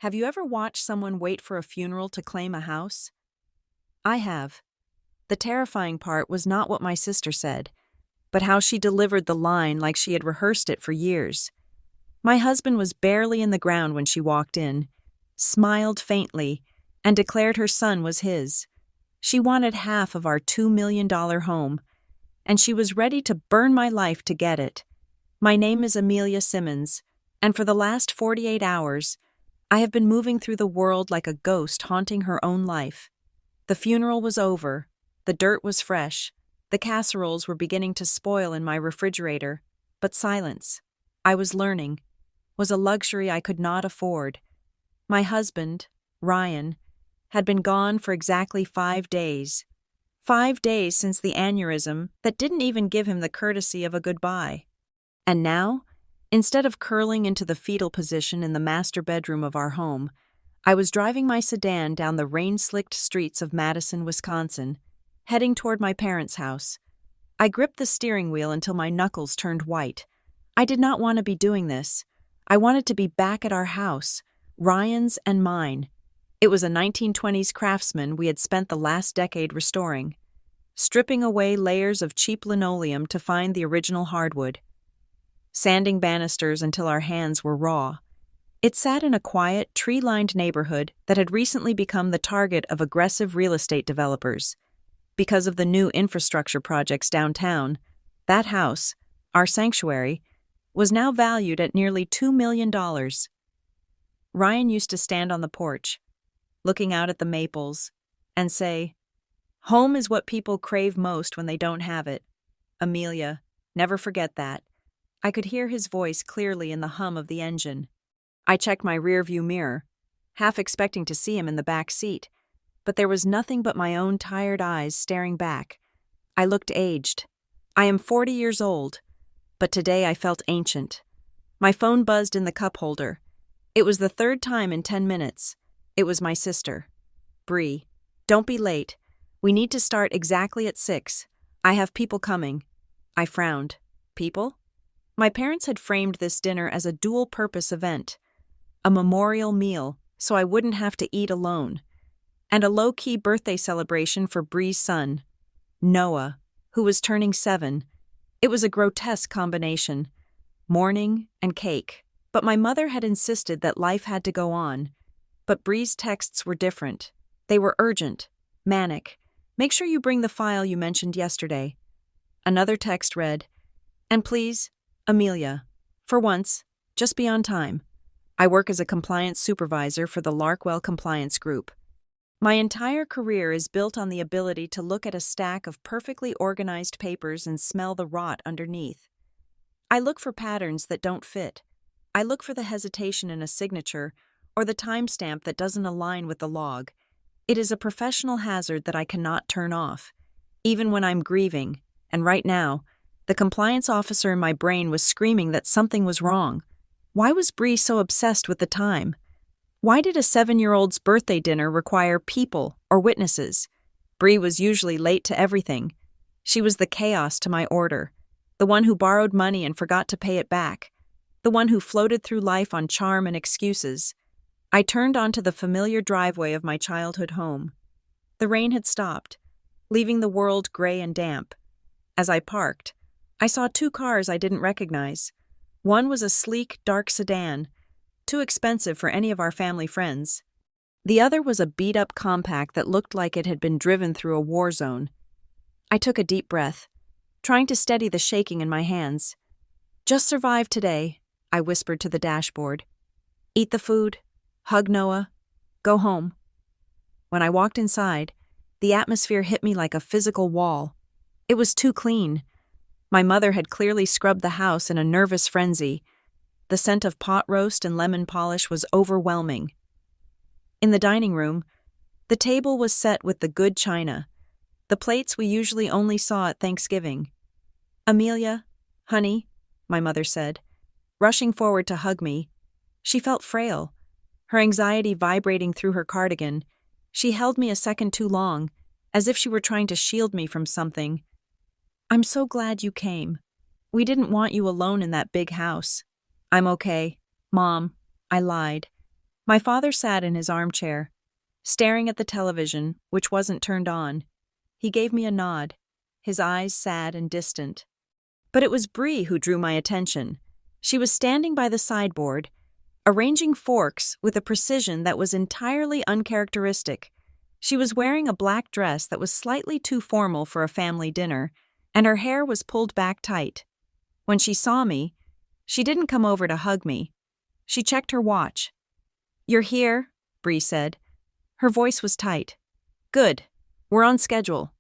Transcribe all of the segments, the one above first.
Have you ever watched someone wait for a funeral to claim a house? I have. The terrifying part was not what my sister said, but how she delivered the line like she had rehearsed it for years. My husband was barely in the ground when she walked in, smiled faintly, and declared her son was his. She wanted half of our $2 million home, and she was ready to burn my life to get it. My name is Amelia Simmons, and for the last 48 hours, I have been moving through the world like a ghost haunting her own life. The funeral was over, the dirt was fresh, the casseroles were beginning to spoil in my refrigerator, but silence, I was learning, was a luxury I could not afford. My husband, Ryan, had been gone for exactly 5 days. 5 days since the aneurysm that didn't even give him the courtesy of a goodbye. And now, instead of curling into the fetal position in the master bedroom of our home, I was driving my sedan down the rain-slicked streets of Madison, Wisconsin, heading toward my parents' house. I gripped the steering wheel until my knuckles turned white. I did not want to be doing this. I wanted to be back at our house, Ryan's and mine. It was a 1920s Craftsman we had spent the last decade restoring, stripping away layers of cheap linoleum to find the original hardwood, sanding banisters until our hands were raw. It sat in a quiet, tree-lined neighborhood that had recently become the target of aggressive real estate developers. Because of the new infrastructure projects downtown, that house, our sanctuary, was now valued at nearly $2 million. Ryan used to stand on the porch, looking out at the maples, and say, "Home is what people crave most when they don't have it. Amelia, never forget that." I could hear his voice clearly in the hum of the engine. I checked my rearview mirror, half expecting to see him in the back seat, but there was nothing but my own tired eyes staring back. I looked aged. I am 40 years old, but today I felt ancient. My phone buzzed in the cup holder. It was the third time in 10 minutes. It was my sister. "Bree, don't be late. We need to start exactly at 6. I have people coming." I frowned. People? My parents had framed this dinner as a dual-purpose event, a memorial meal so I wouldn't have to eat alone, and a low-key birthday celebration for Bree's son, Noah, who was turning 7. It was a grotesque combination, mourning and cake, but my mother had insisted that life had to go on. But Bree's texts were different. They were urgent, manic. "Make sure you bring the file you mentioned yesterday." Another text read, "And please, Amelia, for once, just be on time. I work as a compliance supervisor for the Larkwell Compliance Group. My entire career is built on the ability to look at a stack of perfectly organized papers and smell the rot underneath. I look for patterns that don't fit. I look for the hesitation in a signature or the timestamp that doesn't align with the log. It is a professional hazard that I cannot turn off, even when I'm grieving, and right now, the compliance officer in my brain was screaming that something was wrong. Why was Bree so obsessed with the time? Why did a 7-year-old's birthday dinner require people or witnesses? Bree was usually late to everything. She was the chaos to my order, the one who borrowed money and forgot to pay it back, the one who floated through life on charm and excuses. I turned onto the familiar driveway of my childhood home. The rain had stopped, leaving the world gray and damp. As I parked, I saw 2 cars I didn't recognize. One was a sleek, dark sedan, too expensive for any of our family friends. The other was a beat-up compact that looked like it had been driven through a war zone. I took a deep breath, trying to steady the shaking in my hands. "Just survived today," I whispered to the dashboard. "Eat the food, hug Noah, go home." When I walked inside, the atmosphere hit me like a physical wall. It was too clean. My mother had clearly scrubbed the house in a nervous frenzy. The scent of pot roast and lemon polish was overwhelming. In the dining room, the table was set with the good china, the plates we usually only saw at Thanksgiving. "Amelia, honey," my mother said, rushing forward to hug me. She felt frail, her anxiety vibrating through her cardigan. She held me a second too long, as if she were trying to shield me from something. "I'm so glad you came. We didn't want you alone in that big house." "I'm okay, Mom," I lied. My father sat in his armchair, staring at the television, which wasn't turned on. He gave me a nod, his eyes sad and distant. But it was Bree who drew my attention. She was standing by the sideboard, arranging forks with a precision that was entirely uncharacteristic. She was wearing a black dress that was slightly too formal for a family dinner, and her hair was pulled back tight. When she saw me, she didn't come over to hug me. She checked her watch. "You're here," Bree said. Her voice was tight. "Good. We're on schedule."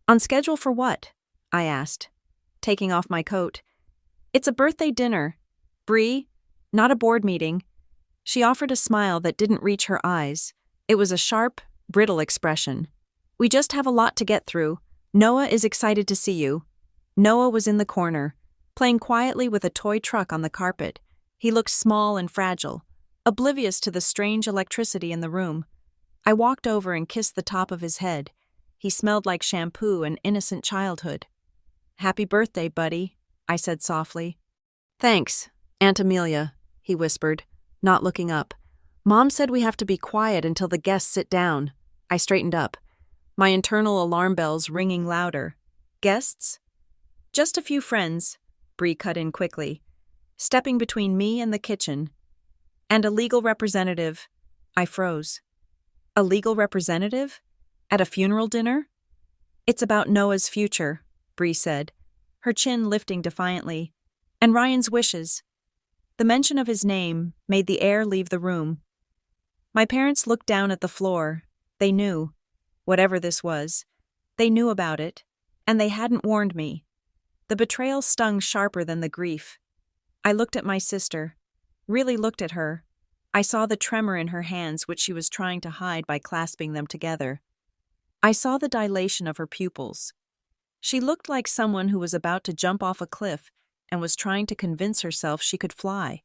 "On schedule for what?" I asked, taking off my coat. "It's a birthday dinner, Bree, not a board meeting." She offered a smile that didn't reach her eyes. It was a sharp, brittle expression. "We just have a lot to get through. Noah is excited to see you." Noah was in the corner, playing quietly with a toy truck on the carpet. He looked small and fragile, oblivious to the strange electricity in the room. I walked over and kissed the top of his head. He smelled like shampoo and innocent childhood. "Happy birthday, buddy," I said softly. "Thanks, Aunt Amelia," he whispered, not looking up. "Mom said we have to be quiet until the guests sit down." I straightened up, my internal alarm bells ringing louder. "Guests?" "Just a few friends," Bree cut in quickly, stepping between me and the kitchen. "And a legal representative." I froze. "A legal representative? At a funeral dinner?" "It's about Noah's future," Bree said, her chin lifting defiantly. "And Ryan's wishes." The mention of his name made the air leave the room. My parents looked down at the floor. They knew. Whatever this was, they knew about it, and they hadn't warned me. The betrayal stung sharper than the grief. I looked at my sister, really looked at her. I saw the tremor in her hands which she was trying to hide by clasping them together. I saw the dilation of her pupils. She looked like someone who was about to jump off a cliff and was trying to convince herself she could fly.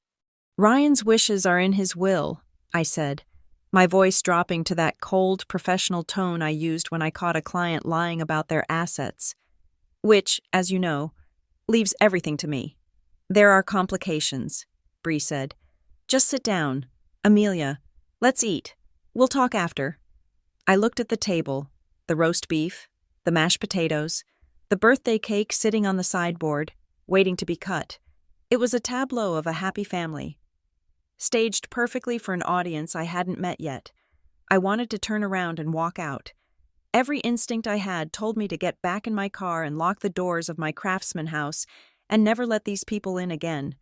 "Ryan's wishes are in his will," I said, my voice dropping to that cold, professional tone I used when I caught a client lying about their assets, which, as you know, leaves everything to me. "There are complications," Bree said. "Just sit down. Amelia, let's eat. We'll talk after." I looked at the table, the roast beef, the mashed potatoes, the birthday cake sitting on the sideboard, waiting to be cut. It was a tableau of a happy family, staged perfectly for an audience I hadn't met yet. I wanted to turn around and walk out. Every instinct I had told me to get back in my car and lock the doors of my craftsman house and never let these people in again.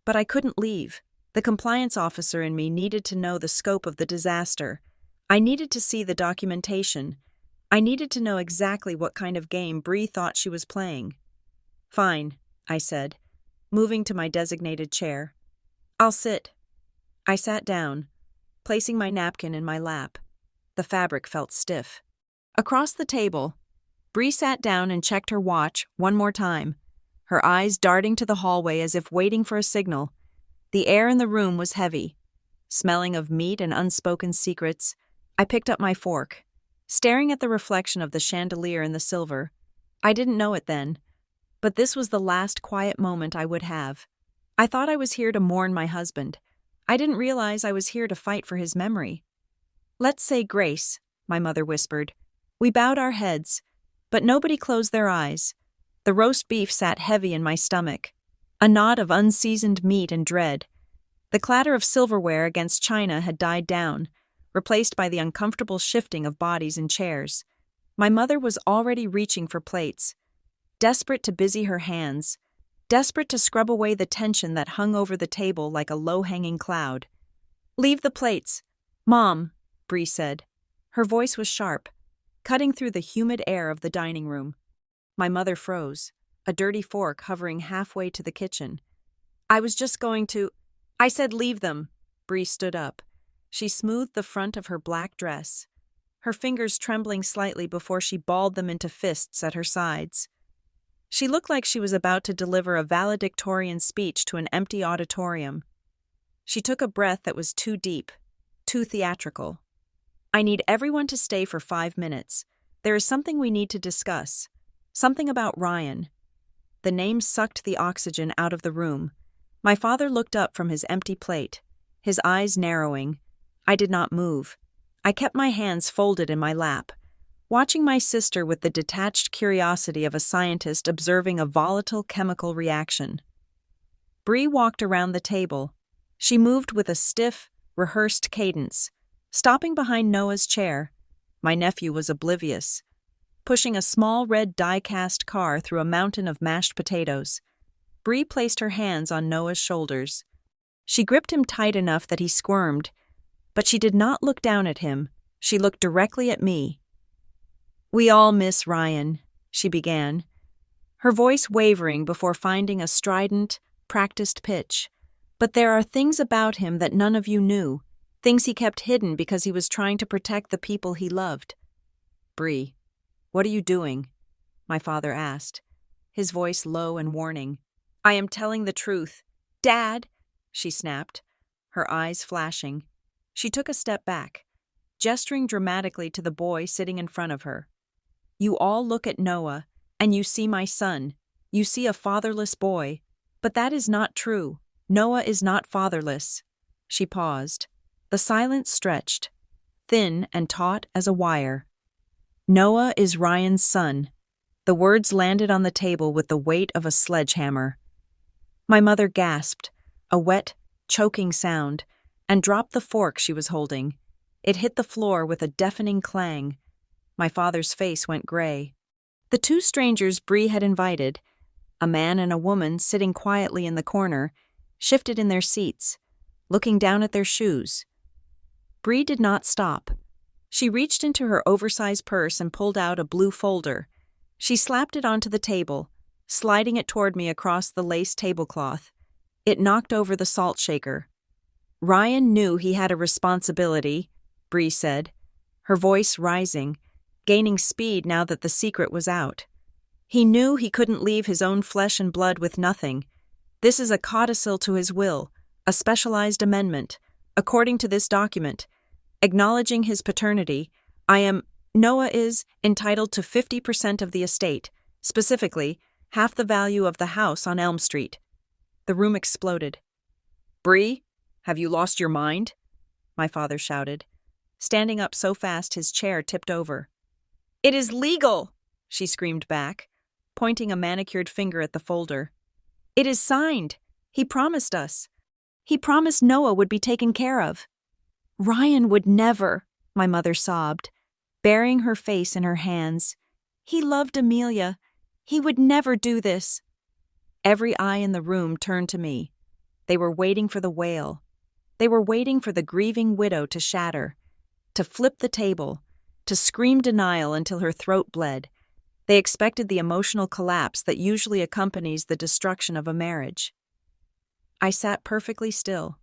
But I couldn't leave. The compliance officer in me needed to know the scope of the disaster. I needed to see the documentation. I needed to know exactly what kind of game Bree thought she was playing. "Fine," I said, moving to my designated chair. "I'll sit." I sat down, placing my napkin in my lap. The fabric felt stiff. Across the table, Bree sat down and checked her watch one more time, her eyes darting to the hallway as if waiting for a signal. The air in the room was heavy, smelling of meat and unspoken secrets. I picked up my fork, staring at the reflection of the chandelier in the silver. I didn't know it then, but this was the last quiet moment I would have. I thought I was here to mourn my husband. I didn't realize I was here to fight for his memory. "Let's say grace," my mother whispered. We bowed our heads, but nobody closed their eyes. The roast beef sat heavy in my stomach, a knot of unseasoned meat and dread. The clatter of silverware against china had died down, replaced by the uncomfortable shifting of bodies in chairs. My mother was already reaching for plates, desperate to busy her hands, desperate to scrub away the tension that hung over the table like a low-hanging cloud. "Leave the plates, Mom," Bree said. Her voice was sharp, cutting through the humid air of the dining room. My mother froze, a dirty fork hovering halfway to the kitchen. "I was just going to—" "I said leave them." Bree stood up. She smoothed the front of her black dress, her fingers trembling slightly before she balled them into fists at her sides. She looked like she was about to deliver a valedictorian speech to an empty auditorium. She took a breath that was too deep, too theatrical. "I need everyone to stay for 5 minutes. There is something we need to discuss. Something about Ryan." The name sucked the oxygen out of the room. My father looked up from his empty plate, his eyes narrowing, I did not move. I kept my hands folded in my lap, watching my sister with the detached curiosity of a scientist observing a volatile chemical reaction. Bree walked around the table. She moved with a stiff, rehearsed cadence, stopping behind Noah's chair. My nephew was oblivious, pushing a small red die-cast car through a mountain of mashed potatoes. Bree placed her hands on Noah's shoulders. She gripped him tight enough that he squirmed, but she did not look down at him. She looked directly at me. "We all miss Ryan," she began, her voice wavering before finding a strident, practiced pitch. "But there are things about him that none of you knew, things he kept hidden because he was trying to protect the people he loved." "Bree, what are you doing?" my father asked, his voice low and warning. "I am telling the truth." "Dad!" she snapped, her eyes flashing. She took a step back, gesturing dramatically to the boy sitting in front of her. "You all look at Noah, and you see my son. You see a fatherless boy. But that is not true. Noah is not fatherless." She paused. The silence stretched, thin and taut as a wire. "Noah is Ryan's son." The words landed on the table with the weight of a sledgehammer. My mother gasped, a wet, choking sound, and dropped the fork she was holding. It hit the floor with a deafening clang. My father's face went gray. The two strangers Bree had invited, a man and a woman sitting quietly in the corner, shifted in their seats, looking down at their shoes. Bree did not stop. She reached into her oversized purse and pulled out a blue folder. She slapped it onto the table, sliding it toward me across the lace tablecloth. It knocked over the salt shaker. "Ryan knew he had a responsibility," Bree said, her voice rising, gaining speed now that the secret was out. "He knew he couldn't leave his own flesh and blood with nothing. This is a codicil to his will, a specialized amendment. According to this document, acknowledging his paternity, Noah is entitled to 50% of the estate, specifically, half the value of the house on Elm Street." The room exploded. "Bree, have you lost your mind?" my father shouted, standing up so fast his chair tipped over. "It is legal!" she screamed back, pointing a manicured finger at the folder. "It is signed. He promised us. He promised Noah would be taken care of." "Ryan would never," my mother sobbed, burying her face in her hands. "He loved Amelia. He would never do this." Every eye in the room turned to me. They were waiting for the wail. They were waiting for the grieving widow to shatter, to flip the table, to scream denial until her throat bled. They expected the emotional collapse that usually accompanies the destruction of a marriage. I sat perfectly still.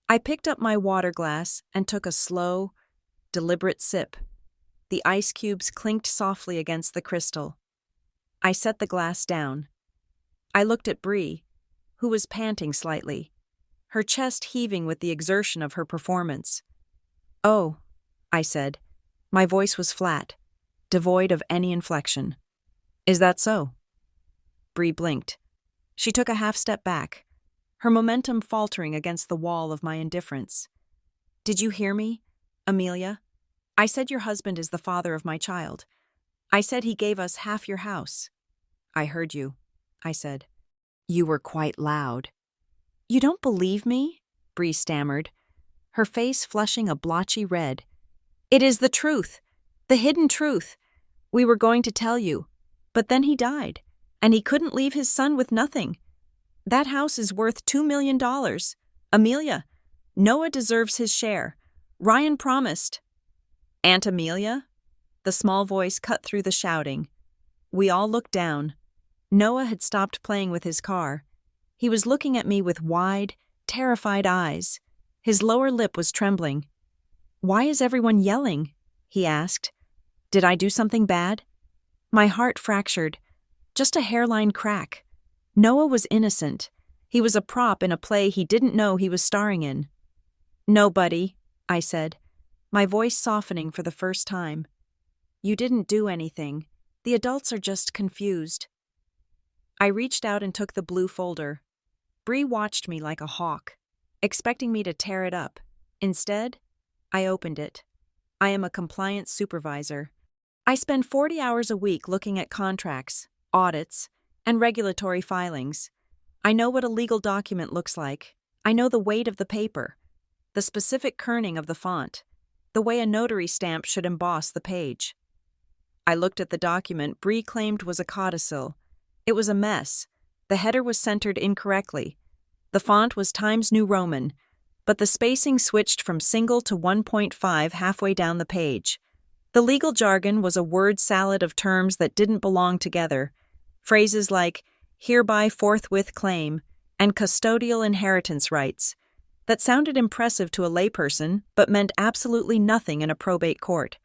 I picked up my water glass and took a slow, deliberate sip. The ice cubes clinked softly against the crystal. I set the glass down. I looked at Bree, who was panting slightly, her chest heaving with the exertion of her performance. "Oh," I said. My voice was flat, devoid of any inflection. "Is that so?" Bree blinked. She took a half step back, her momentum faltering against the wall of my indifference. "Did you hear me, Amelia? I said your husband is the father of my child. I said he gave us half your house." "I heard you," I said. "You were quite loud." "You don't believe me?" Bree stammered, her face flushing a blotchy red. "It is the truth, the hidden truth. We were going to tell you, but then he died, and he couldn't leave his son with nothing. That house is worth $2 million. Amelia, Noah deserves his share. Ryan promised." "Aunt Amelia?" The small voice cut through the shouting. We all looked down. Noah had stopped playing with his car. He was looking at me with wide, terrified eyes. His lower lip was trembling. "Why is everyone yelling?" he asked. "Did I do something bad?" My heart fractured. Just a hairline crack. Noah was innocent. He was a prop in a play he didn't know he was starring in. "No, buddy," I said, my voice softening for the first time. "You didn't do anything. The adults are just confused." I reached out and took the blue folder. Bree watched me like a hawk, expecting me to tear it up. Instead, I opened it. I am a compliance supervisor. I spend 40 hours a week looking at contracts, audits, and regulatory filings. I know what a legal document looks like. I know the weight of the paper, the specific kerning of the font, the way a notary stamp should emboss the page. I looked at the document Bree claimed was a codicil. It was a mess. The header was centered incorrectly. The font was Times New Roman, but the spacing switched from single to 1.5 halfway down the page. The legal jargon was a word salad of terms that didn't belong together. Phrases like hereby forthwith claim and custodial inheritance rights that sounded impressive to a layperson but meant absolutely nothing in a probate court.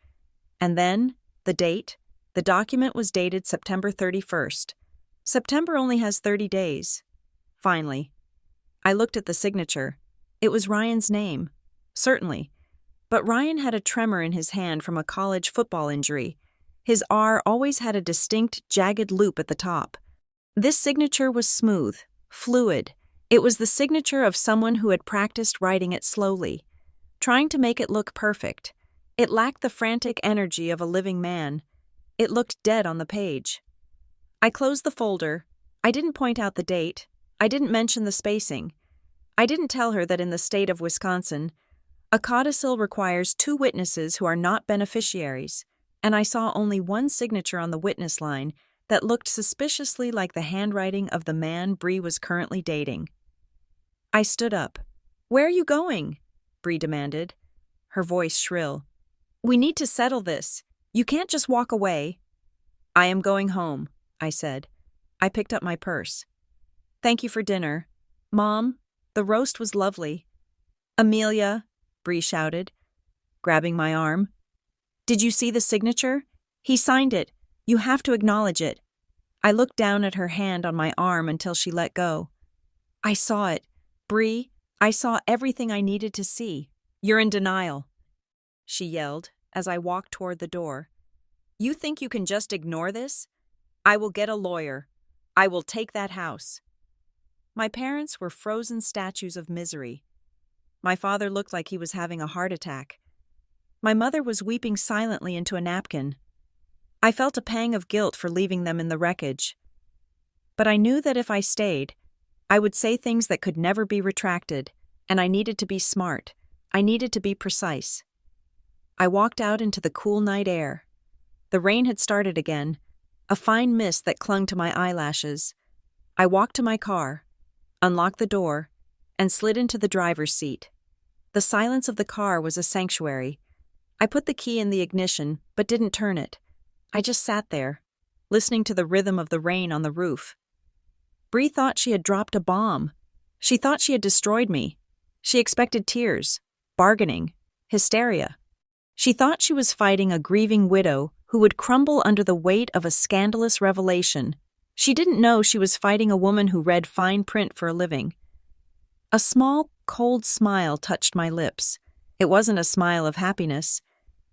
And then, the date. The document was dated September 31st. September only has 30 days. Finally, I looked at the signature. It was Ryan's name. Certainly. But Ryan had a tremor in his hand from a college football injury. His R always had a distinct, jagged loop at the top. This signature was smooth, fluid. It was the signature of someone who had practiced writing it slowly, trying to make it look perfect. It lacked the frantic energy of a living man. It looked dead on the page. I closed the folder. I didn't point out the date. I didn't mention the spacing. I didn't tell her that in the state of Wisconsin, a codicil requires 2 witnesses who are not beneficiaries, and I saw only one signature on the witness line that looked suspiciously like the handwriting of the man Bree was currently dating. I stood up. "Where are you going?" Bree demanded, her voice shrill. "We need to settle this. You can't just walk away." "I am going home," I said. I picked up my purse. "Thank you for dinner. Mom, the roast was lovely." "Amelia," Bree shouted, grabbing my arm. "Did you see the signature? He signed it. You have to acknowledge it." I looked down at her hand on my arm until she let go. "I saw it. Bree, I saw everything I needed to see." "You're in denial," she yelled as I walked toward the door. "You think you can just ignore this? I will get a lawyer. I will take that house." My parents were frozen statues of misery. My father looked like he was having a heart attack. My mother was weeping silently into a napkin. I felt a pang of guilt for leaving them in the wreckage. But I knew that if I stayed, I would say things that could never be retracted, and I needed to be smart. I needed to be precise. I walked out into the cool night air. The rain had started again, a fine mist that clung to my eyelashes. I walked to my car, unlocked the door, and slid into the driver's seat. The silence of the car was a sanctuary. I put the key in the ignition, but didn't turn it. I just sat there, listening to the rhythm of the rain on the roof. Bree thought she had dropped a bomb. She thought she had destroyed me. She expected tears, bargaining, hysteria. She thought she was fighting a grieving widow who would crumble under the weight of a scandalous revelation. She didn't know she was fighting a woman who read fine print for a living. A small, cold smile touched my lips. It wasn't a smile of happiness.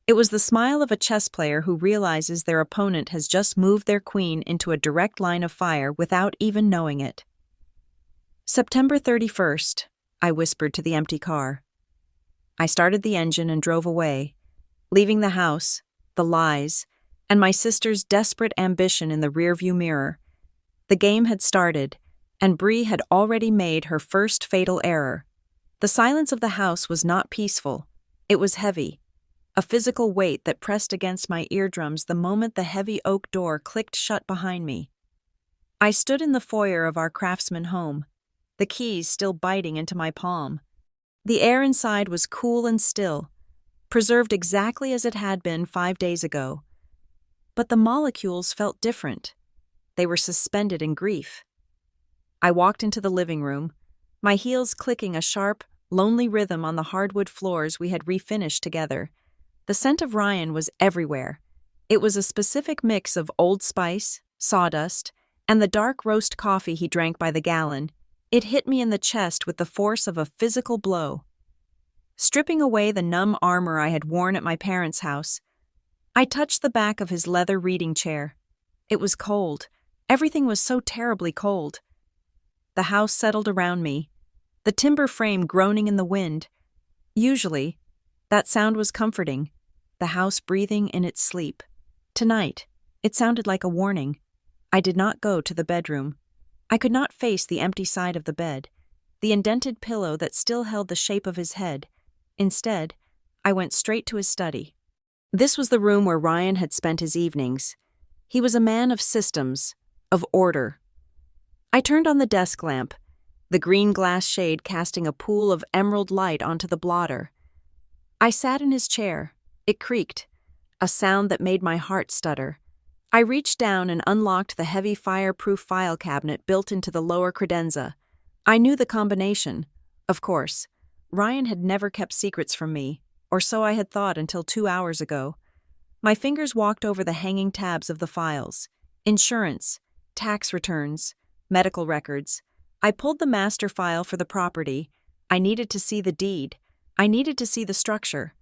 It was the smile of a chess player who realizes their opponent has just moved their queen into a direct line of fire without even knowing it. "September 31st, I whispered to the empty car. I started the engine and drove away, leaving the house, the lies, and my sister's desperate ambition in the rearview mirror. The game had started, and Bree had already made her first fatal error. The silence of the house was not peaceful. It was heavy, a physical weight that pressed against my eardrums the moment the heavy oak door clicked shut behind me. I stood in the foyer of our craftsman home, the keys still biting into my palm. The air inside was cool and still, preserved exactly as it had been 5 days ago. But the molecules felt different. They were suspended in grief. I walked into the living room, my heels clicking a sharp, lonely rhythm on the hardwood floors we had refinished together. The scent of Ryan was everywhere. It was a specific mix of Old Spice, sawdust, and the dark roast coffee he drank by the gallon. It hit me in the chest with the force of a physical blow. Stripping away the numb armor I had worn at my parents' house, I touched the back of his leather reading chair. It was cold. Everything was so terribly cold. The house settled around me, the timber frame groaning in the wind. Usually, That sound was comforting, the house breathing in its sleep. Tonight, it sounded like a warning. I did not go to the bedroom. I could not face the empty side of the bed, the indented pillow that still held the shape of his head. Instead, I went straight to his study. This was the room where Ryan had spent his evenings. He was a man of systems, of order. I turned on the desk lamp, the green glass shade casting a pool of emerald light onto the blotter. I sat in his chair. It creaked, a sound that made my heart stutter. I reached down and unlocked the heavy fireproof file cabinet built into the lower credenza. I knew the combination. Of course, Ryan had never kept secrets from me, or so I had thought until 2 hours ago. My fingers walked over the hanging tabs of the files. Insurance, tax returns, medical records. I pulled the master file for the property. I needed to see the deed. I needed to see the structure.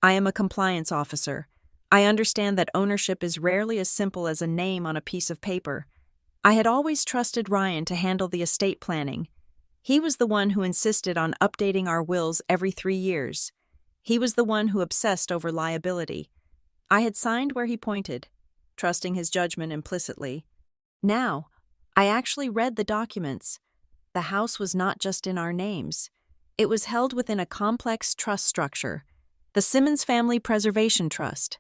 I am a compliance officer. I understand that ownership is rarely as simple as a name on a piece of paper. I had always trusted Ryan to handle the estate planning. He was the one who insisted on updating our wills every 3 years. He was the one who obsessed over liability. I had signed where he pointed, trusting his judgment implicitly. Now, I actually read the documents. The house was not just in our names. It was held within a complex trust structure, the Simmons Family Preservation Trust.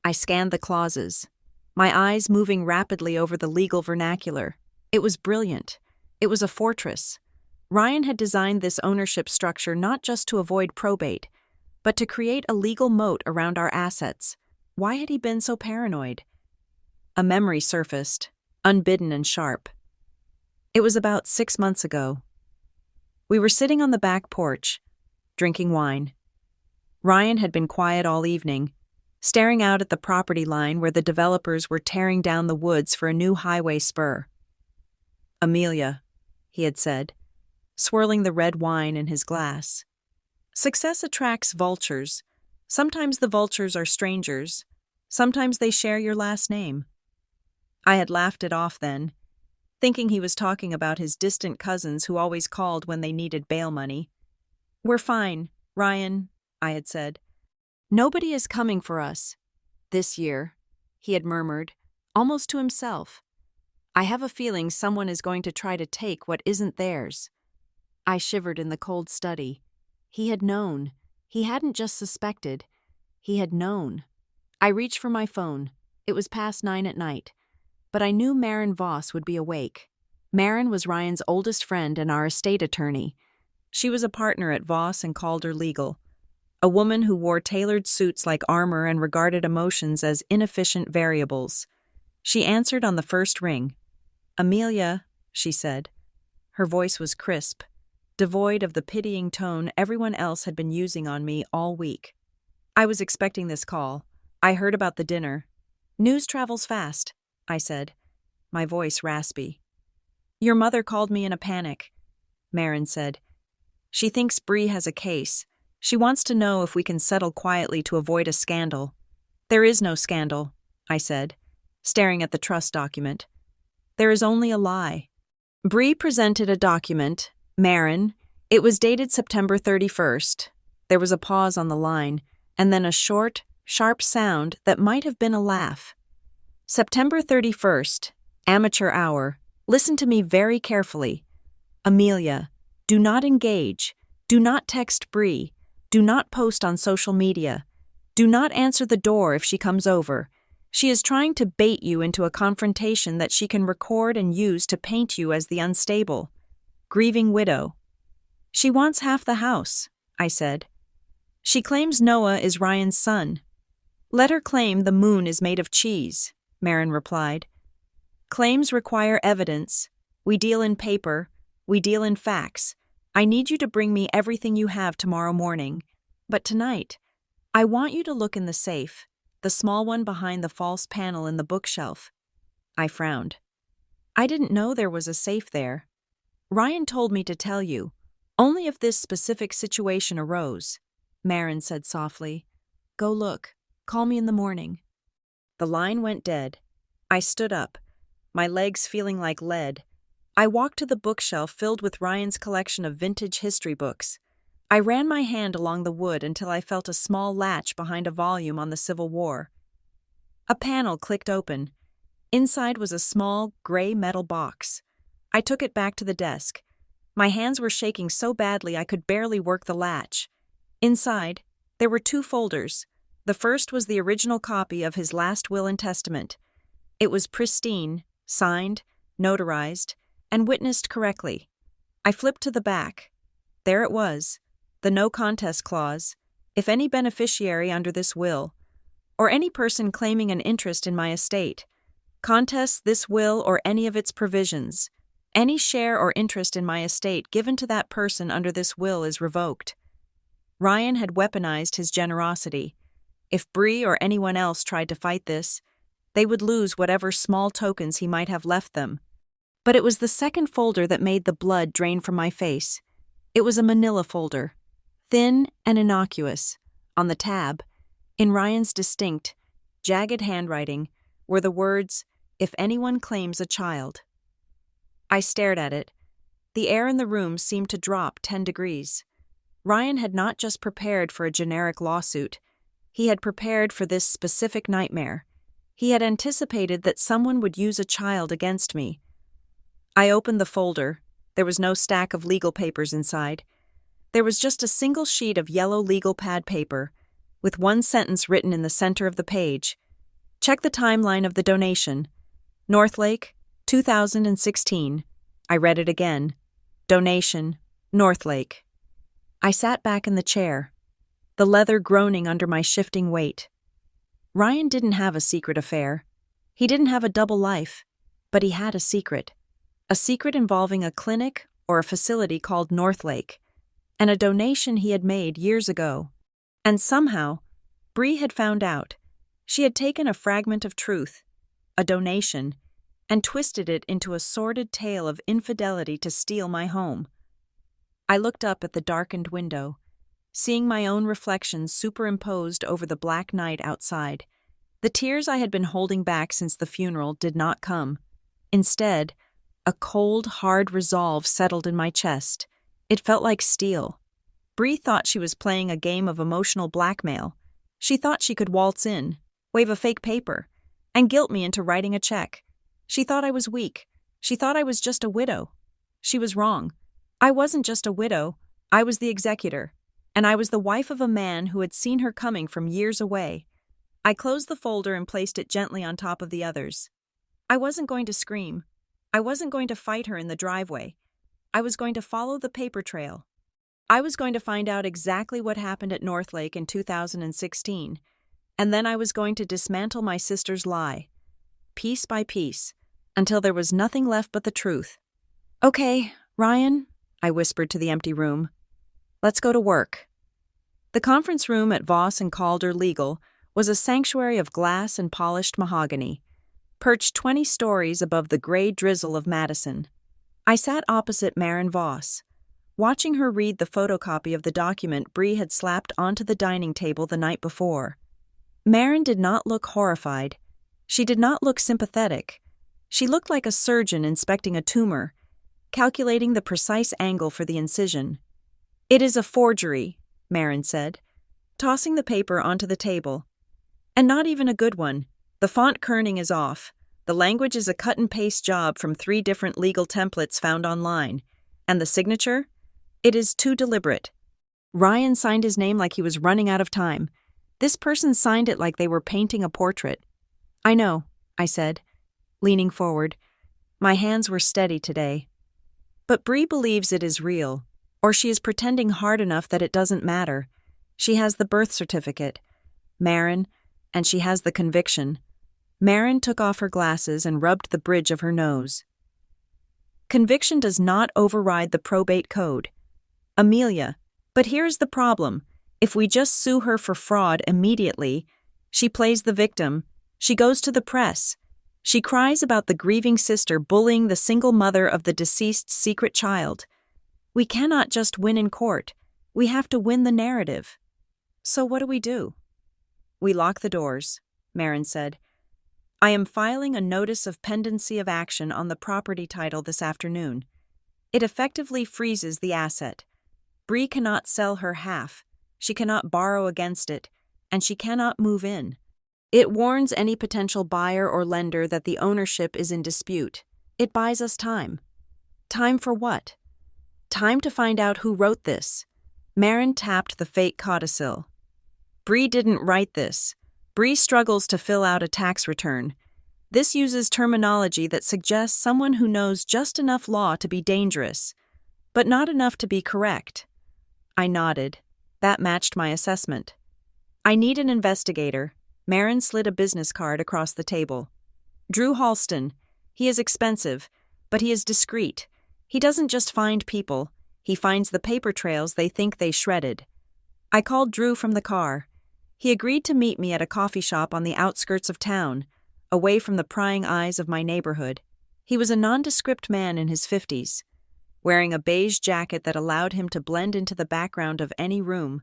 I scanned the clauses, my eyes moving rapidly over the legal vernacular. It was brilliant. It was a fortress. Ryan had designed this ownership structure not just to avoid probate, but to create a legal moat around our assets. Why had he been so paranoid? A memory surfaced, unbidden and sharp. It was about 6 months ago. We were sitting on the back porch, drinking wine. Ryan had been quiet all evening, staring out at the property line where the developers were tearing down the woods for a new highway spur. "Amelia," he had said, swirling the red wine in his glass. "Success attracts vultures. Sometimes the vultures are strangers. Sometimes they share your last name." I had laughed it off then, thinking he was talking about his distant cousins who always called when they needed bail money. "We're fine, Ryan," I had said. "Nobody is coming for us. This year," he had murmured, almost to himself. "I have a feeling someone is going to try to take what isn't theirs." I shivered in the cold study. He had known. He hadn't just suspected. He had known. I reached for my phone. It was past 9 at night. But I knew Maren Voss would be awake. Maren was Ryan's oldest friend and our estate attorney. She was a partner at Voss and Calder Legal, a woman who wore tailored suits like armor and regarded emotions as inefficient variables. She answered on the first ring. "Amelia," she said. Her voice was crisp, devoid of the pitying tone everyone else had been using on me all week. I was expecting this call. I heard about the dinner. "News travels fast," I said, my voice raspy. "Your mother called me in a panic," Maren said. "She thinks Bree has a case. She wants to know if we can settle quietly to avoid a scandal." "There is no scandal," I said, staring at the trust document. "There is only a lie." Bree presented a document, Maren. It was dated September 31st. There was a pause on the line, and then a short, sharp sound that might have been a laugh. "September 31st, amateur hour. Listen to me very carefully. Amelia, do not engage. Do not text Bree. Do not post on social media. Do not answer the door if she comes over. She is trying to bait you into a confrontation that she can record and use to paint you as the unstable, grieving widow. She wants half the house," I said. "She claims Noah is Ryan's son." "Let her claim the moon is made of cheese," Maren replied. "Claims require evidence. We deal in paper. We deal in facts. I need you to bring me everything you have tomorrow morning. But tonight, I want you to look in the safe, the small one behind the false panel in the bookshelf." I frowned. I didn't know there was a safe there. "Ryan told me to tell you, only if this specific situation arose," Maren said softly. "Go look. Call me in the morning." The line went dead. I stood up, my legs feeling like lead. I walked to the bookshelf filled with Ryan's collection of vintage history books. I ran my hand along the wood until I felt a small latch behind a volume on the Civil War. A panel clicked open. Inside was a small, gray metal box. I took it back to the desk. My hands were shaking so badly I could barely work the latch. Inside, there were 2 folders. The first was the original copy of his last will and testament. It was pristine, signed, notarized, and witnessed correctly. I flipped to the back. There it was, the no contest clause. If any beneficiary under this will, or any person claiming an interest in my estate, contests this will or any of its provisions, any share or interest in my estate given to that person under this will is revoked. Ryan had weaponized his generosity. If Bree or anyone else tried to fight this, they would lose whatever small tokens he might have left them. But it was the second folder that made the blood drain from my face. It was a manila folder, thin and innocuous. On the tab, in Ryan's distinct, jagged handwriting, were the words, "If anyone claims a child." I stared at it. The air in the room seemed to drop 10 degrees. Ryan had not just prepared for a generic lawsuit. He had prepared for this specific nightmare. He had anticipated that someone would use a child against me. I opened the folder. There was no stack of legal papers inside. There was just a single sheet of yellow legal pad paper, with one sentence written in the center of the page. Check the timeline of the donation. Northlake, 2016. I read it again. Donation, Northlake. I sat back in the chair, the leather groaning under my shifting weight. Ryan didn't have a secret affair. He didn't have a double life, but he had a secret involving a clinic or a facility called Northlake, and a donation he had made years ago. And somehow, Bree had found out. She had taken a fragment of truth, a donation, and twisted it into a sordid tale of infidelity to steal my home. I looked up at the darkened window, seeing my own reflection superimposed over the black night outside. The tears I had been holding back since the funeral did not come. Instead, a cold, hard resolve settled in my chest. It felt like steel. Bree thought she was playing a game of emotional blackmail. She thought she could waltz in, wave a fake paper, and guilt me into writing a check. She thought I was weak. She thought I was just a widow. She was wrong. I wasn't just a widow. I was the executor, and I was the wife of a man who had seen her coming from years away. I closed the folder and placed it gently on top of the others. I wasn't going to scream. I wasn't going to fight her in the driveway. I was going to follow the paper trail. I was going to find out exactly what happened at Northlake in 2016, and then I was going to dismantle my sister's lie, piece by piece, until there was nothing left but the truth. "Okay, Ryan," I whispered to the empty room. "Let's go to work." The conference room at Voss and Calder Legal was a sanctuary of glass and polished mahogany, perched 20 stories above the gray drizzle of Madison. I sat opposite Maren Voss, watching her read the photocopy of the document Bree had slapped onto the dining table the night before. Maren did not look horrified. She did not look sympathetic. She looked like a surgeon inspecting a tumor, calculating the precise angle for the incision. "It is a forgery," Maren said, tossing the paper onto the table. "And not even a good one. The font kerning is off. The language is a cut-and-paste job from 3 different legal templates found online. And the signature? It is too deliberate. Ryan signed his name like he was running out of time. This person signed it like they were painting a portrait." "I know," I said, leaning forward. My hands were steady today. "But Bree believes it is real, or she is pretending hard enough that it doesn't matter. She has the birth certificate, Maren, and she has the conviction." Maren took off her glasses and rubbed the bridge of her nose. "Conviction does not override the probate code. Amelia, but here's the problem. If we just sue her for fraud immediately, she plays the victim. She goes to the press. She cries about the grieving sister bullying the single mother of the deceased's secret child. We cannot just win in court. We have to win the narrative. So what do? "We lock the doors," Maren said. "I am filing a notice of pendency of action on the property title this afternoon. It effectively freezes the asset. Bree cannot sell her half, she cannot borrow against it, and she cannot move in. It warns any potential buyer or lender that the ownership is in dispute. It buys us time. Time for what? Time to find out who wrote this. Marin tapped the fake codicil. Bree didn't write this. Bree struggles to fill out a tax return. This uses terminology that suggests someone who knows just enough law to be dangerous, but not enough to be correct. I nodded. That matched my assessment. I need an investigator. Marin slid a business card across the table. Drew Halston. He is expensive, but he is discreet. He doesn't just find people, he finds the paper trails they think they shredded. I called Drew from the car. He agreed to meet me at a coffee shop on the outskirts of town, away from the prying eyes of my neighborhood. He was a nondescript man in his 50s, wearing a beige jacket that allowed him to blend into the background of any room.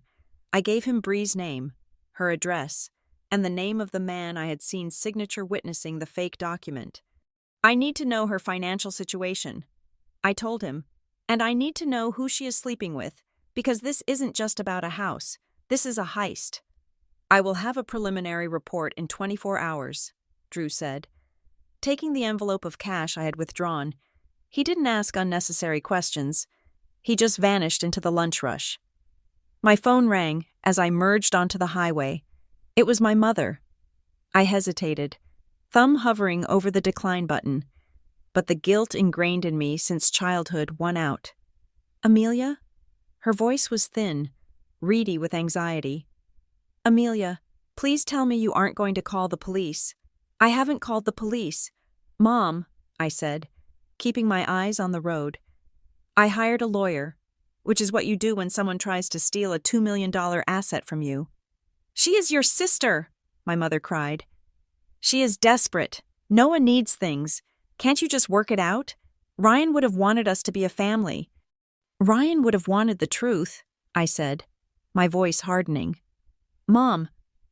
I gave him Bree's name, her address, and the name of the man I had seen signature witnessing the fake document. I need to know her financial situation, I told him, and I need to know who she is sleeping with, because this isn't just about a house, this is a heist. I will have a preliminary report in 24 hours, Drew said. Taking the envelope of cash I had withdrawn, he didn't ask unnecessary questions. He just vanished into the lunch rush. My phone rang as I merged onto the highway. It was my mother. I hesitated, thumb hovering over the decline button, but the guilt ingrained in me since childhood won out. Amelia? Her voice was thin, reedy with anxiety. Amelia, please tell me you aren't going to call the police. I haven't called the police. Mom, I said, keeping my eyes on the road. I hired a lawyer, which is what you do when someone tries to steal a $2 million asset from you. She is your sister, my mother cried. She is desperate. Noah needs things. Can't you just work it out? Ryan would have wanted us to be a family. Ryan would have wanted the truth, I said, my voice hardening. Mom,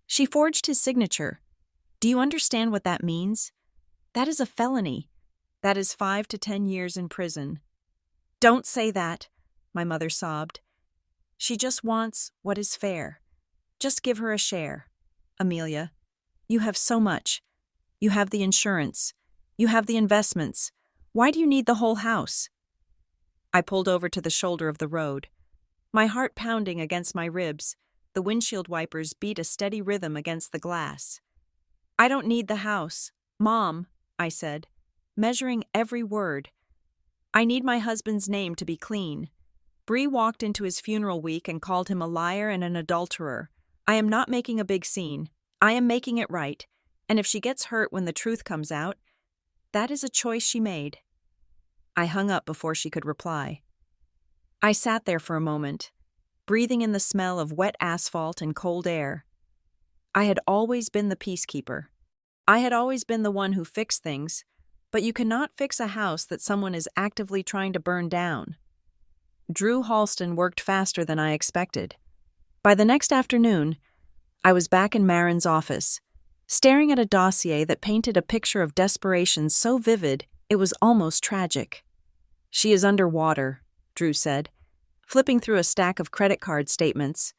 she forged his signature. Do you understand what that means? That is a felony. That is 5 to 10 years in prison. Don't say that, my mother sobbed. She just wants what is fair. Just give her a share. Amelia, you have so much. You have the insurance. You have the investments. Why do you need the whole house? I pulled over to the shoulder of the road. My heart pounding against my ribs, the windshield wipers beat a steady rhythm against the glass. I don't need the house. Mom, I said, measuring every word. I need my husband's name to be clean. Bree walked into his funeral week and called him a liar and an adulterer. I am not making a big scene. I am making it right. And if she gets hurt when the truth comes out, that is a choice she made. I hung up before she could reply. I sat there for a moment, breathing in the smell of wet asphalt and cold air. I had always been the peacekeeper. I had always been the one who fixed things, but you cannot fix a house that someone is actively trying to burn down. Drew Halston worked faster than I expected. By the next afternoon, I was back in Marin's office, staring at a dossier that painted a picture of desperation so vivid it was almost tragic. She is underwater, Drew said, flipping through a stack of credit card statements.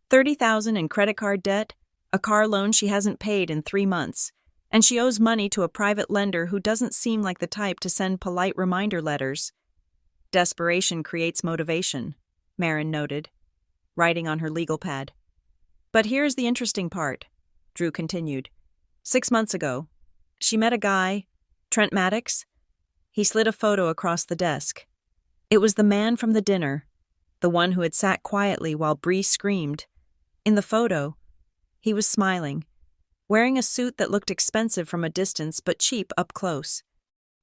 $30,000 in credit card debt, a car loan she hasn't paid in 3 months, and she owes money to a private lender who doesn't seem like the type to send polite reminder letters. Desperation creates motivation, Marin noted, writing on her legal pad. But here's the interesting part, Drew continued. 6 months ago, she met a guy, Trent Maddox. He slid a photo across the desk. It was the man from the dinner, the one who had sat quietly while Bree screamed. In the photo, he was smiling, wearing a suit that looked expensive from a distance but cheap up close.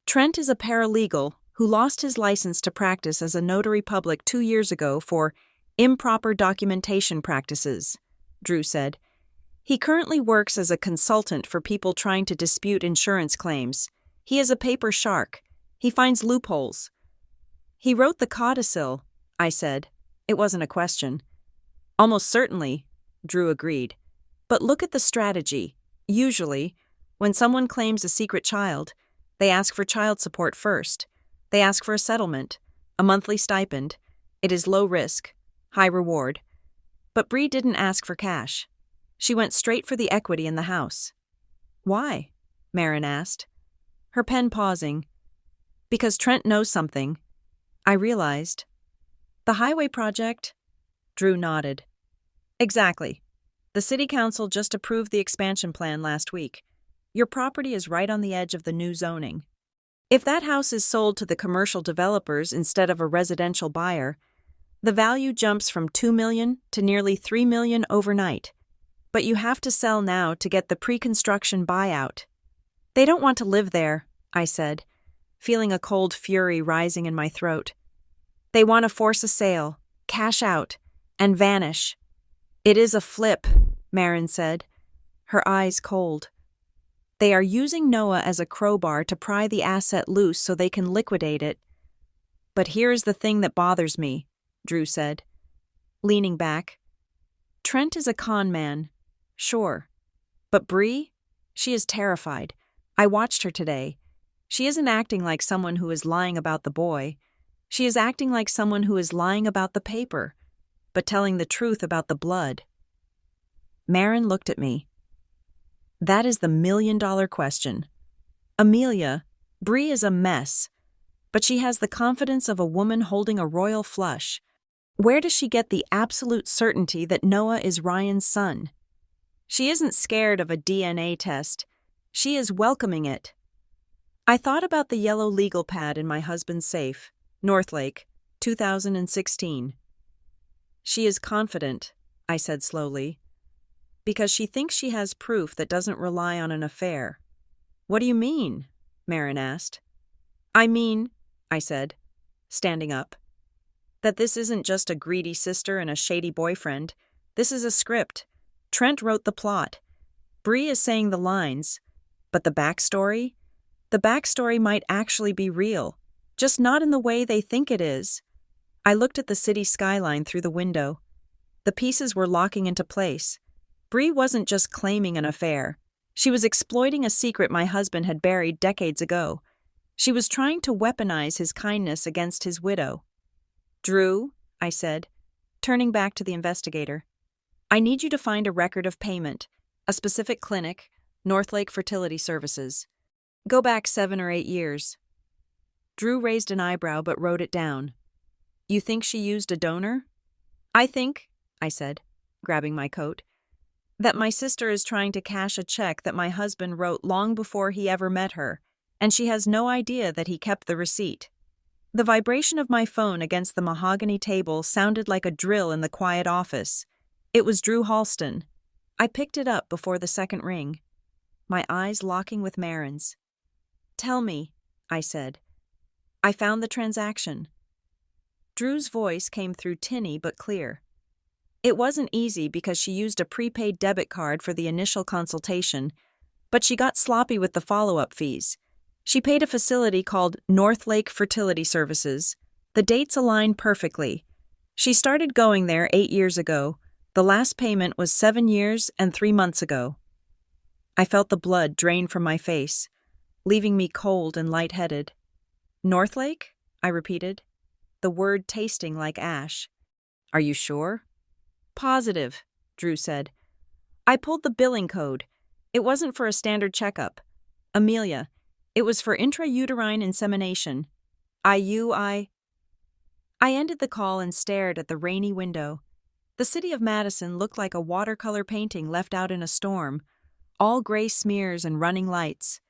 Trent is a paralegal who lost his license to practice as a notary public 2 years ago for improper documentation practices, Drew said. He currently works as a consultant for people trying to dispute insurance claims. He is a paper shark. He finds loopholes. He wrote the codicil, I said. It wasn't a question. Almost certainly, Drew agreed. But look at the strategy. Usually, when someone claims a secret child, they ask for child support first. They ask for a settlement, a monthly stipend. It is low risk, high reward. But Bree didn't ask for cash. She went straight for the equity in the house. Why? Marin asked, her pen pausing. Because Trent knows something. I realized. The highway project? Drew nodded. Exactly. The city council just approved the expansion plan last week. Your property is right on the edge of the new zoning. If that house is sold to the commercial developers instead of a residential buyer, the value jumps from $2 million to nearly $3 million overnight. But you have to sell now to get the pre-construction buyout. They don't want to live there, I said, feeling a cold fury rising in my throat. They want to force a sale, cash out, and vanish. It is a flip, Marin said, her eyes cold. They are using Noah as a crowbar to pry the asset loose so they can liquidate it. But here's the thing that bothers me, Drew said, leaning back. Trent is a con man, sure. But Bree? She is terrified. I watched her today. She isn't acting like someone who is lying about the boy. She is acting like someone who is lying about the paper, but telling the truth about the blood. Marin looked at me. That is the million-dollar question. Amelia, Bree is a mess, but she has the confidence of a woman holding a royal flush. Where does she get the absolute certainty that Noah is Ryan's son? She isn't scared of a DNA test. She is welcoming it. I thought about the yellow legal pad in my husband's safe, Northlake, 2016. She is confident, I said slowly, because she thinks she has proof that doesn't rely on an affair. What do you mean? Marin asked. I mean, I said, standing up, that this isn't just a greedy sister and a shady boyfriend. This is a script. Trent wrote the plot. Bree is saying the lines. But the backstory? The backstory might actually be real, just not in the way they think it is. I looked at the city skyline through the window. The pieces were locking into place. Bree wasn't just claiming an affair. She was exploiting a secret my husband had buried decades ago. She was trying to weaponize his kindness against his widow. Drew, I said, turning back to the investigator, I need you to find a record of payment, a specific clinic, Northlake Fertility Services. Go back 7 or 8 years. Drew raised an eyebrow but wrote it down. You think she used a donor? I think, I said, grabbing my coat, that my sister is trying to cash a check that my husband wrote long before he ever met her, and she has no idea that he kept the receipt. The vibration of my phone against the mahogany table sounded like a drill in the quiet office. It was Drew Halston. I picked it up before the second ring, my eyes locking with Marin's. Tell me, I said. I found the transaction. Drew's voice came through tinny but clear. It wasn't easy because she used a prepaid debit card for the initial consultation, but she got sloppy with the follow-up fees. She paid a facility called Northlake Fertility Services. The dates align perfectly. She started going there 8 years ago. The last payment was 7 years and 3 months ago. I felt the blood drain from my face, leaving me cold and lightheaded. Northlake? I repeated, the word tasting like ash. Are you sure? Positive, Drew said. I pulled the billing code. It wasn't for a standard checkup. Amelia, it was for intrauterine insemination. I ended the call and stared at the rainy window. The city of Madison looked like a watercolor painting left out in a storm, all gray smears and running lights.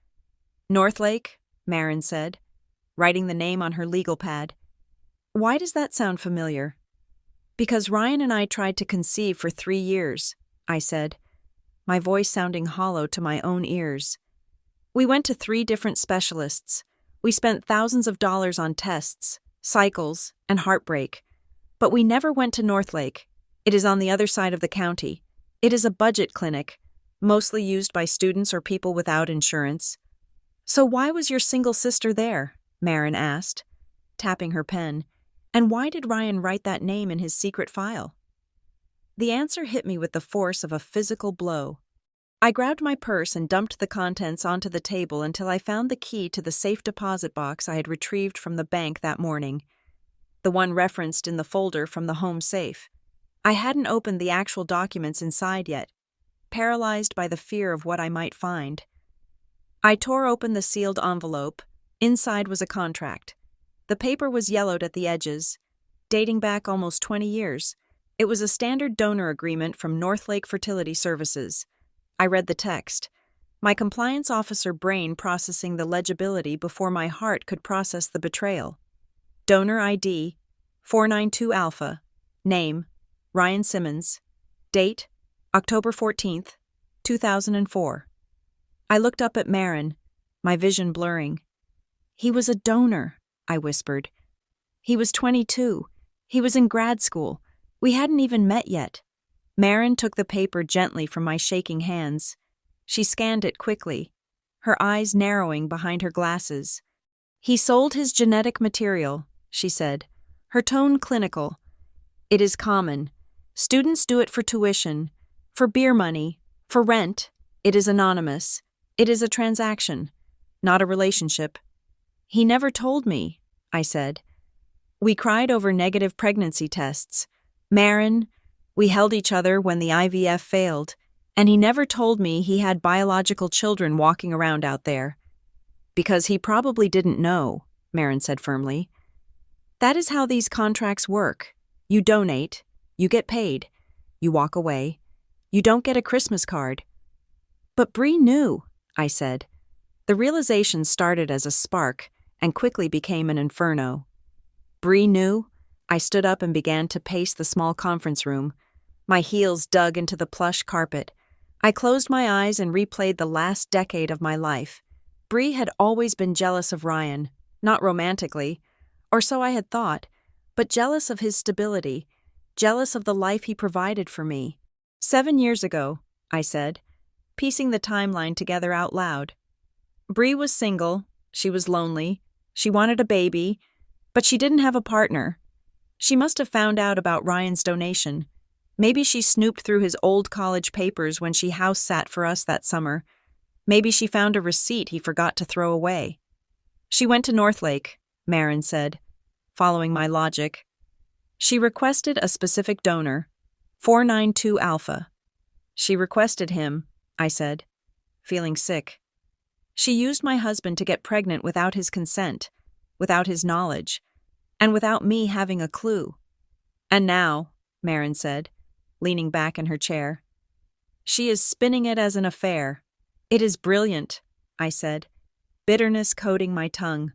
Northlake, Marin said, writing the name on her legal pad. Why does that sound familiar? Because Ryan and I tried to conceive for 3 years, I said, my voice sounding hollow to my own ears. We went to 3 different specialists. We spent thousands of dollars on tests, cycles, and heartbreak. But we never went to Northlake. It is on the other side of the county. It is a budget clinic, mostly used by students or people without insurance. So why was your single sister there? Marin asked, tapping her pen. And why did Ryan write that name in his secret file? The answer hit me with the force of a physical blow. I grabbed my purse and dumped the contents onto the table until I found the key to the safe deposit box I had retrieved from the bank that morning, the one referenced in the folder from the home safe. I hadn't opened the actual documents inside yet, paralyzed by the fear of what I might find. I tore open the sealed envelope. Inside was a contract. The paper was yellowed at the edges, dating back almost 20 years. It was a standard donor agreement from Northlake Fertility Services. I read the text, my compliance officer brain processing the legibility before my heart could process the betrayal. Donor ID 492 Alpha. Name Ryan Simmons. Date October 14th, 2004. I looked up at Marin, my vision blurring. He was a donor, I whispered. He was 22. He was in grad school. We hadn't even met yet. Marin took the paper gently from my shaking hands. She scanned it quickly, her eyes narrowing behind her glasses. He sold his genetic material, she said, her tone clinical. It is common. Students do it for tuition, for beer money, for rent. It is anonymous. It is a transaction, not a relationship. He never told me, I said. We cried over negative pregnancy tests. Marin, we held each other when the IVF failed, and he never told me he had biological children walking around out there. Because he probably didn't know, Marin said firmly. That is how these contracts work. You donate, you get paid, you walk away, you don't get a Christmas card. But Bree knew, I said. The realization started as a spark and quickly became an inferno. Bree knew. I stood up and began to pace the small conference room. My heels dug into the plush carpet. I closed my eyes and replayed the last decade of my life. Bree had always been jealous of Ryan, not romantically, or so I had thought, but jealous of his stability, jealous of the life he provided for me. 7 years ago, I said, piecing the timeline together out loud. Bree was single, she was lonely, she wanted a baby, but she didn't have a partner. She must have found out about Ryan's donation. Maybe she snooped through his old college papers when she house sat for us that summer. Maybe she found a receipt he forgot to throw away. She went to Northlake, Marin said, following my logic. She requested a specific donor, 492 Alpha. She requested him, I said, feeling sick. She used my husband to get pregnant without his consent, without his knowledge, and without me having a clue. And now, Marin said, leaning back in her chair, she is spinning it as an affair. It is brilliant, I said, bitterness coating my tongue.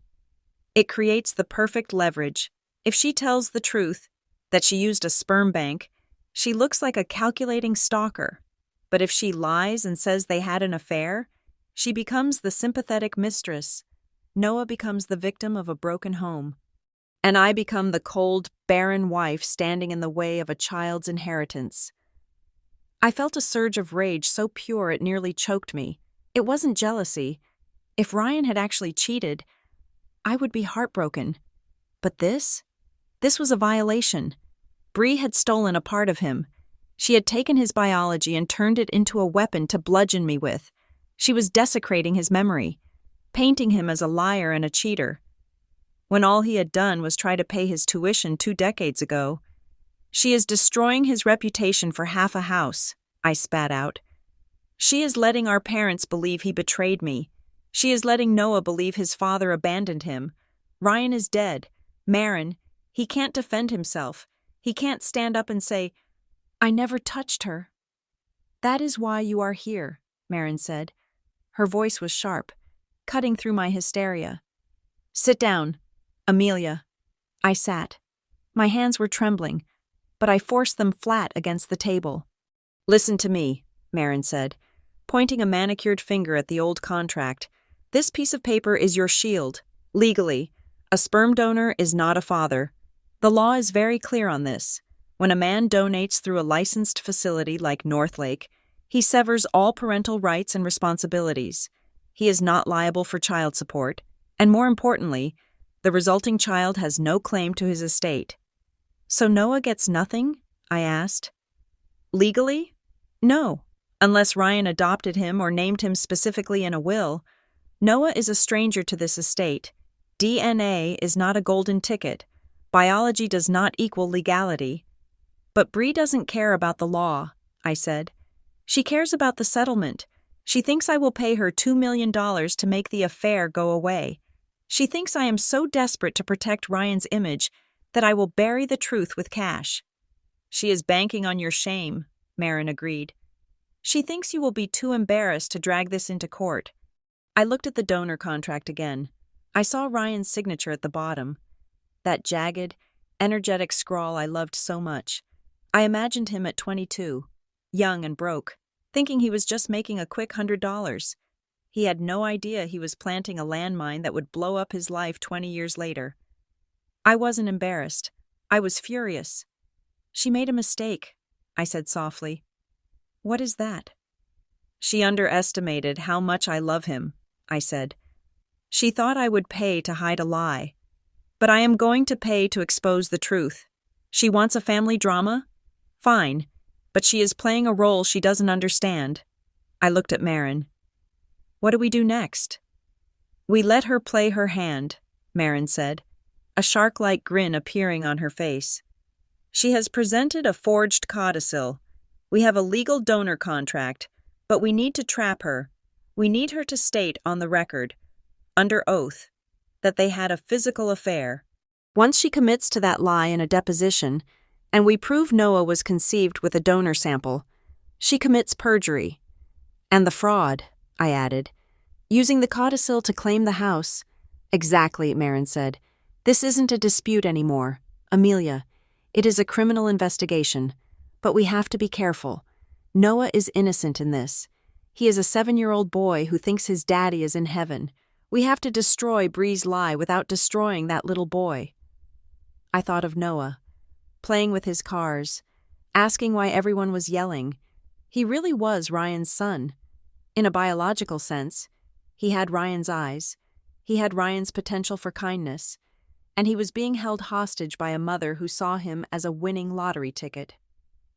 It creates the perfect leverage. If she tells the truth, that she used a sperm bank, she looks like a calculating stalker. But if she lies and says they had an affair, she becomes the sympathetic mistress. Noah becomes the victim of a broken home. And I become the cold, barren wife standing in the way of a child's inheritance. I felt a surge of rage so pure it nearly choked me. It wasn't jealousy. If Ryan had actually cheated, I would be heartbroken. But this was a violation. Bree had stolen a part of him. She had taken his biology and turned it into a weapon to bludgeon me with. She was desecrating his memory, painting him as a liar and a cheater, when all he had done was try to pay his tuition 2 decades ago. She is destroying his reputation for half a house, I spat out. She is letting our parents believe he betrayed me. She is letting Noah believe his father abandoned him. Ryan is dead. Marin, he can't defend himself. He can't stand up and say, I never touched her. That is why you are here, Marin said. Her voice was sharp, cutting through my hysteria. Sit down, Amelia. I sat. My hands were trembling, but I forced them flat against the table. Listen to me, Marin said, pointing a manicured finger at the old contract. This piece of paper is your shield. Legally, a sperm donor is not a father. The law is very clear on this. When a man donates through a licensed facility like Northlake, he severs all parental rights and responsibilities. He is not liable for child support, and more importantly, the resulting child has no claim to his estate. So Noah gets nothing? I asked. Legally? No, unless Ryan adopted him or named him specifically in a will. Noah is a stranger to this estate. DNA is not a golden ticket. Biology does not equal legality. But Bree doesn't care about the law, I said. She cares about the settlement. She thinks I will pay her $2 million to make the affair go away. She thinks I am so desperate to protect Ryan's image that I will bury the truth with cash. She is banking on your shame, Marin agreed. She thinks you will be too embarrassed to drag this into court. I looked at the donor contract again. I saw Ryan's signature at the bottom. That jagged, energetic scrawl I loved so much. I imagined him at 22, young and broke, thinking he was just making a quick $100. He had no idea he was planting a landmine that would blow up his life 20 years later. I wasn't embarrassed. I was furious. She made a mistake, I said softly. What is that? She underestimated how much I love him, I said. She thought I would pay to hide a lie. But I am going to pay to expose the truth. She wants a family drama? Fine, but she is playing a role she doesn't understand. I looked at Marin. What do we do next? We let her play her hand, Marin said, a shark-like grin appearing on her face. She has presented a forged codicil. We have a legal donor contract, but we need to trap her. We need her to state on the record, under oath, that they had a physical affair. Once she commits to that lie in a deposition, and we prove Noah was conceived with a donor sample, she commits perjury. And the fraud, I added, using the codicil to claim the house. Exactly, Marin said. This isn't a dispute anymore. Amelia, it is a criminal investigation. But we have to be careful. Noah is innocent in this. He is a 7-year-old boy who thinks his daddy is in heaven. We have to destroy Bree's lie without destroying that little boy. I thought of Noah, playing with his cars, asking why everyone was yelling. He really was Ryan's son. In a biological sense, he had Ryan's eyes, he had Ryan's potential for kindness, and he was being held hostage by a mother who saw him as a winning lottery ticket.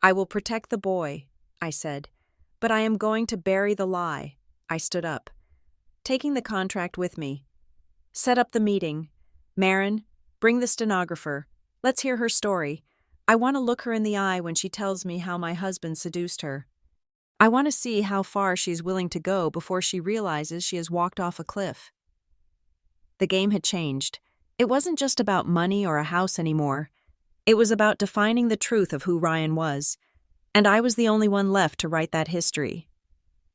I will protect the boy, I said, but I am going to bury the lie. I stood up, taking the contract with me. Set up the meeting. Marin, bring the stenographer. Let's hear her story. I want to look her in the eye when she tells me how my husband seduced her. I want to see how far she's willing to go before she realizes she has walked off a cliff. The game had changed. It wasn't just about money or a house anymore. It was about defining the truth of who Ryan was, and I was the only one left to write that history.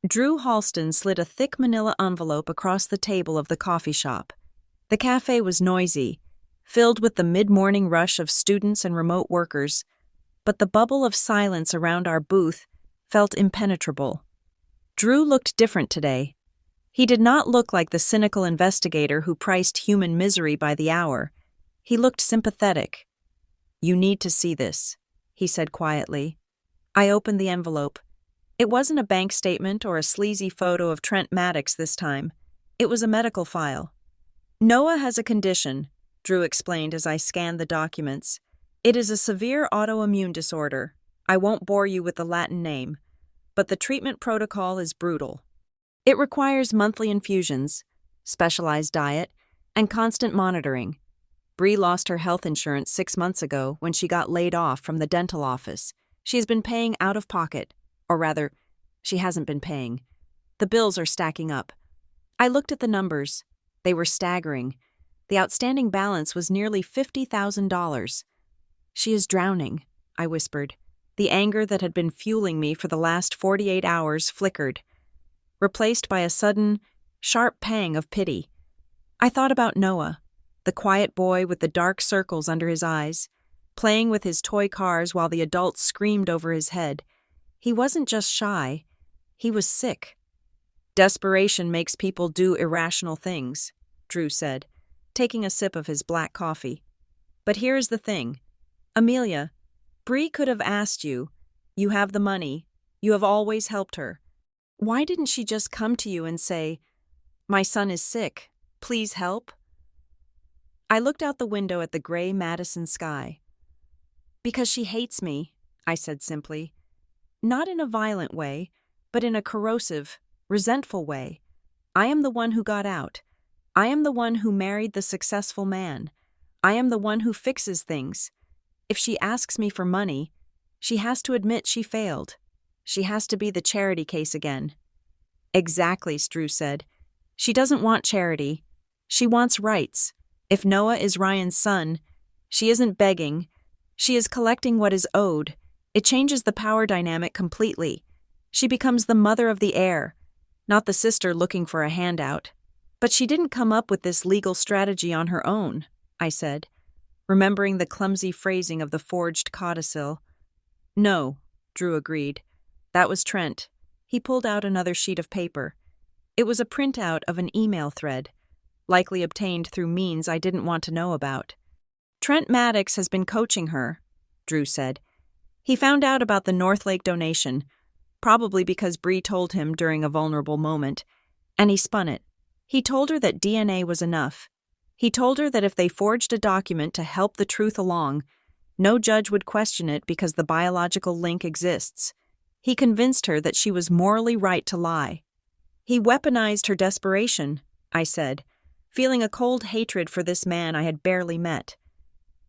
Drew Halston slid a thick manila envelope across the table of the coffee shop. The cafe was noisy, filled with the mid-morning rush of students and remote workers, but the bubble of silence around our booth felt impenetrable. Drew looked different today. He did not look like the cynical investigator who priced human misery by the hour. He looked sympathetic. You need to see this, he said quietly. I opened the envelope. It wasn't a bank statement or a sleazy photo of Trent Maddox this time. It was a medical file. Noah has a condition, Drew explained as I scanned the documents. It is a severe autoimmune disorder. I won't bore you with the Latin name, but the treatment protocol is brutal. It requires monthly infusions, specialized diet, and constant monitoring. Bree lost her health insurance 6 months ago when she got laid off from the dental office. She has been paying out of pocket, or rather, she hasn't been paying. The bills are stacking up. I looked at the numbers. They were staggering. The outstanding balance was nearly $50,000. She is drowning, I whispered. The anger that had been fueling me for the last 48 hours flickered, replaced by a sudden, sharp pang of pity. I thought about Noah, the quiet boy with the dark circles under his eyes, playing with his toy cars while the adults screamed over his head. He wasn't just shy, he was sick. Desperation makes people do irrational things, Drew said, taking a sip of his black coffee. But here is the thing. Amelia, Bree could have asked you. You have the money. You have always helped her. Why didn't she just come to you and say, "My son is sick. Please help"? I looked out the window at the gray Madison sky. Because she hates me, I said simply. Not in a violent way, but in a corrosive, resentful way. I am the one who got out. I am the one who married the successful man. I am the one who fixes things. If she asks me for money, She has to admit she failed. She has to be the charity case again. Exactly, Drew said. She doesn't want charity. She wants rights. If Noah is Ryan's son, she isn't begging. She is collecting what is owed. It changes the power dynamic completely. She becomes the mother of the heir, not the sister looking for a handout. But she didn't come up with this legal strategy on her own, I said, remembering the clumsy phrasing of the forged codicil. No, Drew agreed. That was Trent. He pulled out another sheet of paper. It was a printout of an email thread, likely obtained through means I didn't want to know about. Trent Maddox has been coaching her, Drew said. He found out about the Northlake donation, probably because Bree told him during a vulnerable moment, and he spun it. He told her that DNA was enough. He told her that if they forged a document to help the truth along, no judge would question it because the biological link exists. He convinced her that she was morally right to lie. He weaponized her desperation, I said, feeling a cold hatred for this man I had barely met.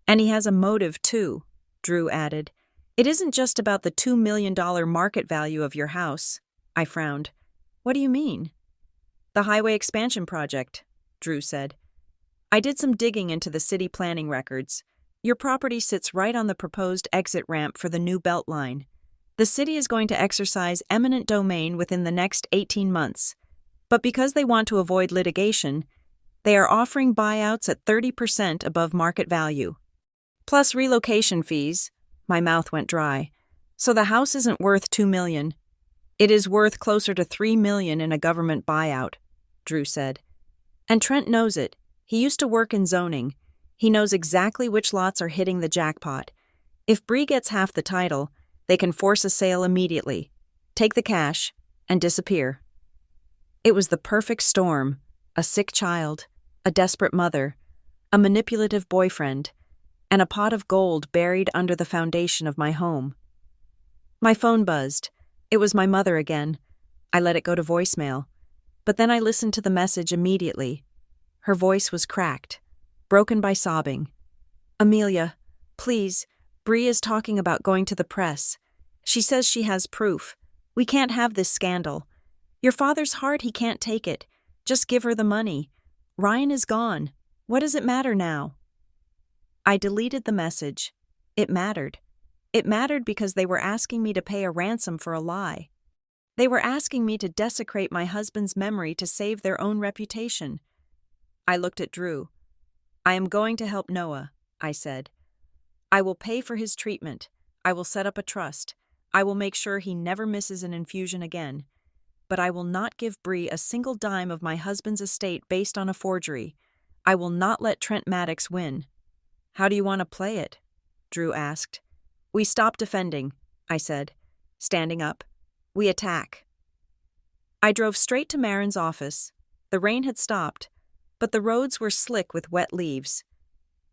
And he has a motive too, Drew added. It isn't just about the $2 million market value of your house. I frowned. What do you mean? The highway expansion project, Drew said. I did some digging into the city planning records. Your property sits right on the proposed exit ramp for the new Beltline. The city is going to exercise eminent domain within the next 18 months. But because they want to avoid litigation, they are offering buyouts at 30% above market value. Plus relocation fees. My mouth went dry. So the house isn't worth $2 million. It is worth closer to $3 million in a government buyout, Drew said. And Trent knows it. He used to work in zoning. He knows exactly which lots are hitting the jackpot. If Bree gets half the title, they can force a sale immediately, take the cash, and disappear. It was the perfect storm. A sick child, a desperate mother, a manipulative boyfriend, and a pot of gold buried under the foundation of my home. My phone buzzed. It was my mother again. I let it go to voicemail. But then I listened to the message immediately. Her voice was cracked, broken by sobbing. Amelia, please, Bree is talking about going to the press. She says she has proof. We can't have this scandal. Your father's hard, he can't take it. Just give her the money. Ryan is gone. What does it matter now? I deleted the message. It mattered. It mattered because they were asking me to pay a ransom for a lie. They were asking me to desecrate my husband's memory to save their own reputation. I looked at Drew. I am going to help Noah, I said. I will pay for his treatment. I will set up a trust. I will make sure he never misses an infusion again. But I will not give Bree a single dime of my husband's estate based on a forgery. I will not let Trent Maddox win. How do you want to play it? Drew asked. We stop defending, I said, standing up. We attack. I drove straight to Marin's office. The rain had stopped, but the roads were slick with wet leaves.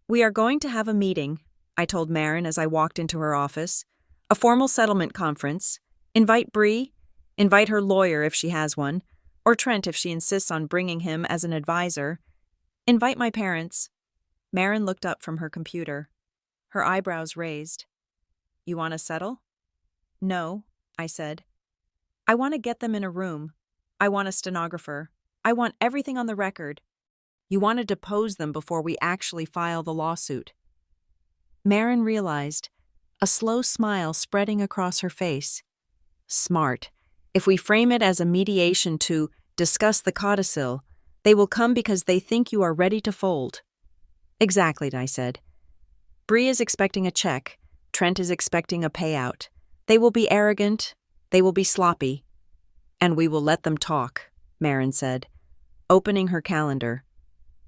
We are going to have a meeting, I told Marin as I walked into her office. A formal settlement conference. Invite Bree, invite her lawyer if she has one, or Trent if she insists on bringing him as an advisor. Invite my parents. Marin looked up from her computer, her eyebrows raised. You want to settle? No, I said. I want to get them in a room. I want a stenographer. I want everything on the record. You want to depose them before we actually file the lawsuit. Marin realized, a slow smile spreading across her face. Smart. If we frame it as a mediation to discuss the codicil, they will come because they think you are ready to fold. Exactly, I said. Bree is expecting a check. Trent is expecting a payout. They will be arrogant. They will be sloppy. And we will let them talk, Marin said, opening her calendar.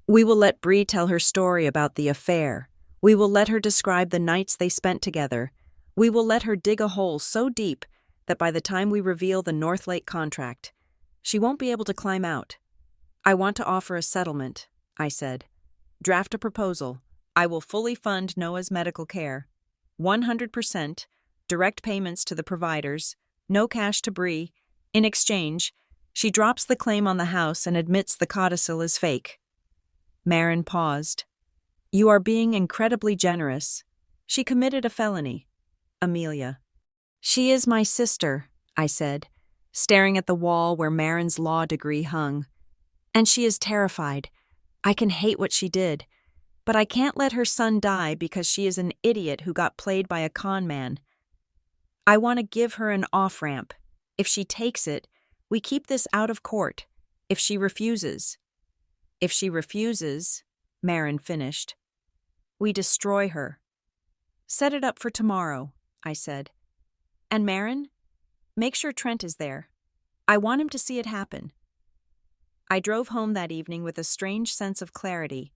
We will let Bree tell her story about the affair. We will let her describe the nights they spent together. We will let her dig a hole so deep that by the time we reveal the Northlake contract, she won't be able to climb out. I want to offer a settlement, I said. Draft a proposal. I will fully fund Noah's medical care. 100%, direct payments to the providers, no cash to Bree. In exchange, she drops the claim on the house and admits the codicil is fake. Marin paused. You are being incredibly generous. She committed a felony. Amelia. She is my sister, I said, staring at the wall where Marin's law degree hung. And she is terrified. I can hate what she did, but I can't let her son die because she is an idiot who got played by a con man. I want to give her an off-ramp. If she takes it, we keep this out of court. If she refuses, Marin finished, we destroy her. Set it up for tomorrow, I said. And Marin, make sure Trent is there. I want him to see it happen. I drove home that evening with a strange sense of clarity.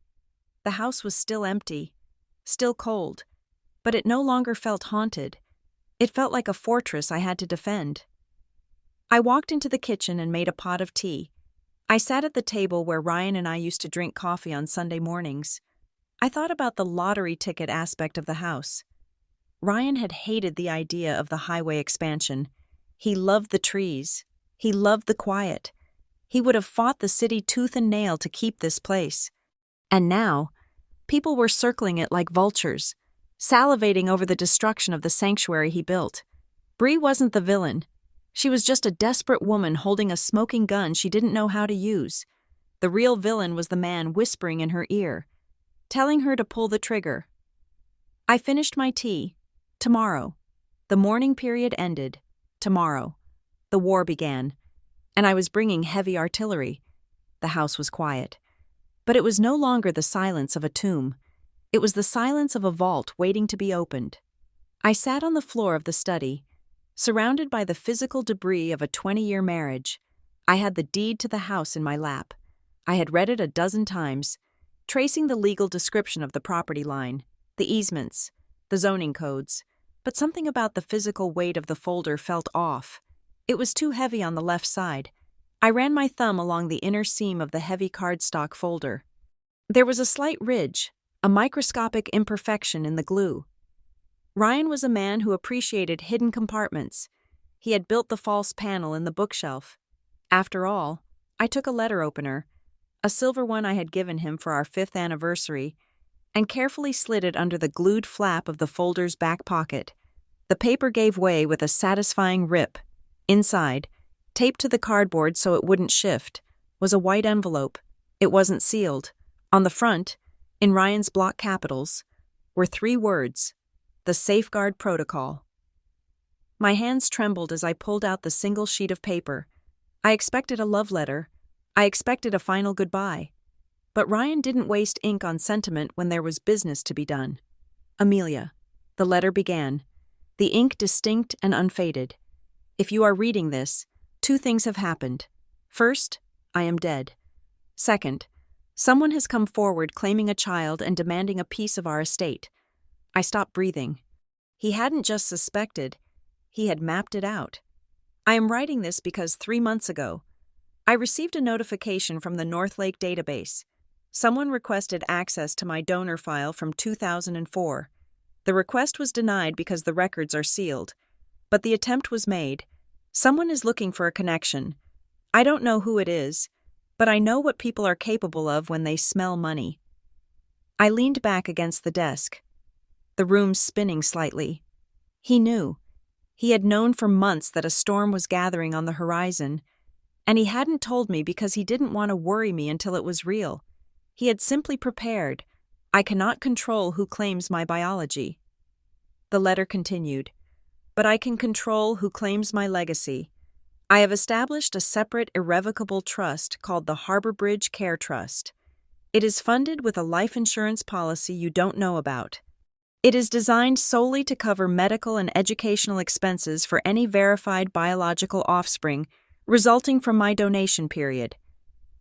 The house was still empty, still cold, but it no longer felt haunted. It felt like a fortress I had to defend. I walked into the kitchen and made a pot of tea. I sat at the table where Ryan and I used to drink coffee on Sunday mornings. I thought about the lottery ticket aspect of the house. Ryan had hated the idea of the highway expansion. He loved the trees. He loved the quiet. He would have fought the city tooth and nail to keep this place. And now, people were circling it like vultures, salivating over the destruction of the sanctuary he built. Bree wasn't the villain. She was just a desperate woman holding a smoking gun she didn't know how to use. The real villain was the man whispering in her ear, telling her to pull the trigger. I finished my tea. Tomorrow. The mourning period ended. Tomorrow. The war began. And I was bringing heavy artillery. The house was quiet. But it was no longer the silence of a tomb. It was the silence of a vault waiting to be opened. I sat on the floor of the study, surrounded by the physical debris of a 20-year marriage. I had the deed to the house in my lap. I had read it a dozen times, tracing the legal description of the property line, the easements, the zoning codes, but something about the physical weight of the folder felt off. It was too heavy on the left side. I ran my thumb along the inner seam of the heavy cardstock folder. There was a slight ridge, a microscopic imperfection in the glue. Ryan was a man who appreciated hidden compartments. He had built the false panel in the bookshelf. After all, I took a letter opener, a silver one I had given him for our 5th anniversary, and carefully slid it under the glued flap of the folder's back pocket. The paper gave way with a satisfying rip. Inside, taped to the cardboard so it wouldn't shift, was a white envelope. It wasn't sealed. On the front, in Ryan's block capitals, were 3 words: the Safeguard Protocol. My hands trembled as I pulled out the single sheet of paper. I expected a love letter. I expected a final goodbye. But Ryan didn't waste ink on sentiment when there was business to be done. Amelia, the letter began, the ink distinct and unfaded. If you are reading this, 2 things have happened. First, I am dead. Second, someone has come forward claiming a child and demanding a piece of our estate. I stopped breathing. He hadn't just suspected, he had mapped it out. I am writing this because 3 months ago, I received a notification from the Northlake database. Someone requested access to my donor file from 2004. The request was denied because the records are sealed, but the attempt was made. Someone is looking for a connection. I don't know who it is, but I know what people are capable of when they smell money. I leaned back against the desk, the room spinning slightly. He knew. He had known for months that a storm was gathering on the horizon, and he hadn't told me because he didn't want to worry me until it was real. He had simply prepared. I cannot control who claims my biology. The letter continued, but I can control who claims my legacy. I have established a separate irrevocable trust called the Harbor Bridge Care Trust. It is funded with a life insurance policy you don't know about. It is designed solely to cover medical and educational expenses for any verified biological offspring resulting from my donation period.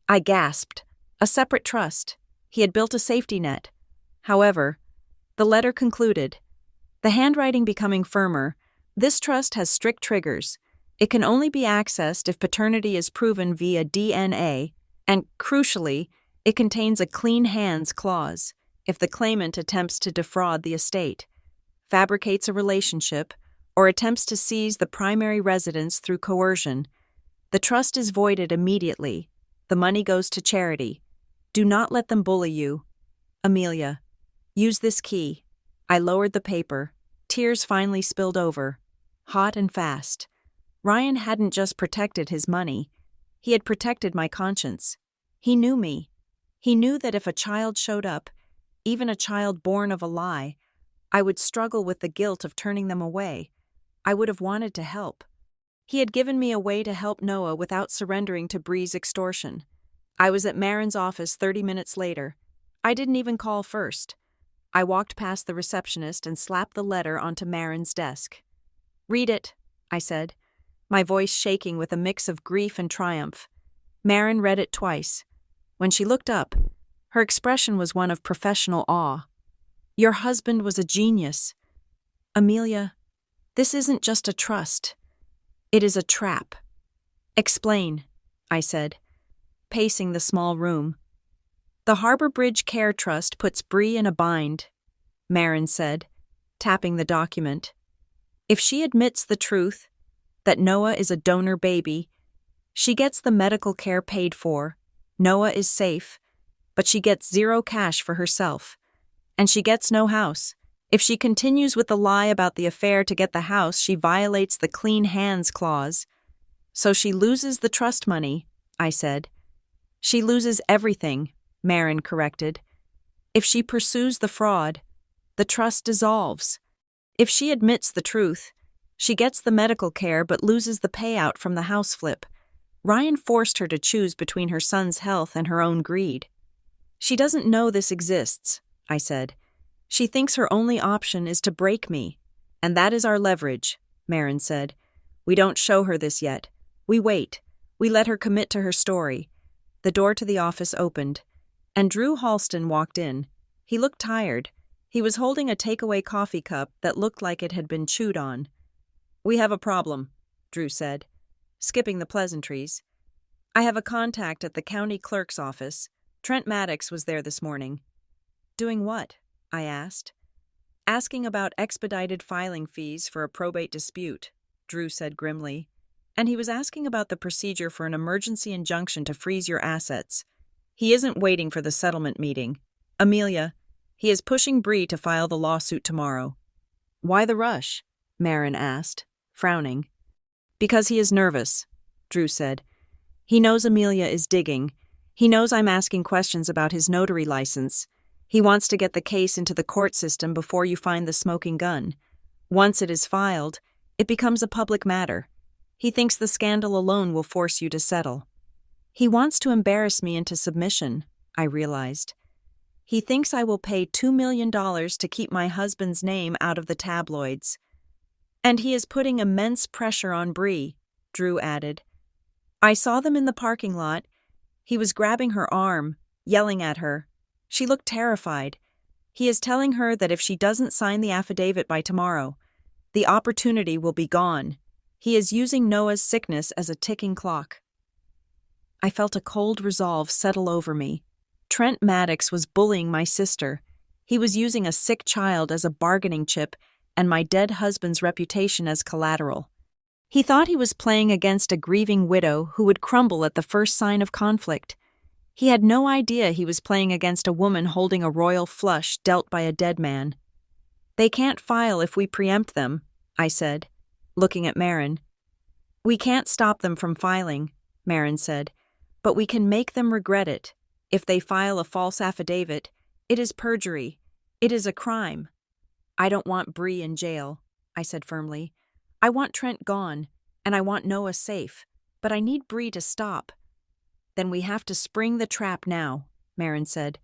I gasped. A separate trust. He had built a safety net. However, the letter concluded, the handwriting becoming firmer, this trust has strict triggers. It can only be accessed if paternity is proven via DNA, and, crucially, it contains a clean hands clause if the claimant attempts to defraud the estate, fabricates a relationship, or attempts to seize the primary residence through coercion. The trust is voided immediately. The money goes to charity. Do not let them bully you. Amelia, use this key. I lowered the paper. Tears finally spilled over. hot and fast. Ryan hadn't just protected his money, he had protected my conscience. He knew me. He knew that if a child showed up, even a child born of a lie, I would struggle with the guilt of turning them away. I would have wanted to help. He had given me a way to help Noah without surrendering to Bree's extortion. I was at Marin's office 30 minutes later. I didn't even call first. I walked past the receptionist and slapped the letter onto Marin's desk. "Read it," I said, my voice shaking with a mix of grief and triumph. Marin read it twice. When she looked up, her expression was one of professional awe. "Your husband was a genius. Amelia, this isn't just a trust. It is a trap." "Explain," I said, pacing the small room. "The Harbor Bridge Care Trust puts Bree in a bind," Marin said, tapping the document. "If she admits the truth, that Noah is a donor baby, she gets the medical care paid for, Noah is safe, but she gets zero cash for herself. And she gets no house. If she continues with the lie about the affair to get the house, she violates the clean hands clause. So she loses the trust money," I said. "She loses everything," Marin corrected. "If she pursues the fraud, the trust dissolves. If she admits the truth, she gets the medical care but loses the payout from the house flip. Ryan forced her to choose between her son's health and her own greed." "She doesn't know this exists," I said. "She thinks her only option is to break me. And that is our leverage," Marin said. "We don't show her this yet. We wait. We let her commit to her story." The door to the office opened, and Drew Halston walked in. He looked tired. He was holding a takeaway coffee cup that looked like it had been chewed on. "We have a problem," Drew said, skipping the pleasantries. "I have a contact at the county clerk's office. Trent Maddox was there this morning." "Doing what?" I asked. "Asking about expedited filing fees for a probate dispute," Drew said grimly. "And he was asking about the procedure for an emergency injunction to freeze your assets. He isn't waiting for the settlement meeting. Amelia, he is pushing Bree to file the lawsuit tomorrow." "Why the rush?" Marin asked, frowning. "Because he is nervous," Drew said. "He knows Amelia is digging. He knows I'm asking questions about his notary license. He wants to get the case into the court system before you find the smoking gun. Once it is filed, it becomes a public matter. He thinks the scandal alone will force you to settle." "He wants to embarrass me into submission," I realized. "He thinks I will pay $2 million to keep my husband's name out of the tabloids. And he is putting immense pressure on Bree," Drew added. "I saw them in the parking lot. He was grabbing her arm, yelling at her. She looked terrified. He is telling her that if she doesn't sign the affidavit by tomorrow, the opportunity will be gone. He is using Noah's sickness as a ticking clock." I felt a cold resolve settle over me. Trent Maddox was bullying my sister. He was using a sick child as a bargaining chip and my dead husband's reputation as collateral. He thought he was playing against a grieving widow who would crumble at the first sign of conflict. He had no idea he was playing against a woman holding a royal flush dealt by a dead man. "They can't file if we preempt them," I said, looking at Marin. "We can't stop them from filing," Marin said, "but we can make them regret it. If they file a false affidavit, it is perjury. It is a crime." "I don't want Bree in jail," I said firmly. "I want Trent gone, and I want Noah safe, but I need Bree to stop." "Then we have to spring the trap now," Marin said.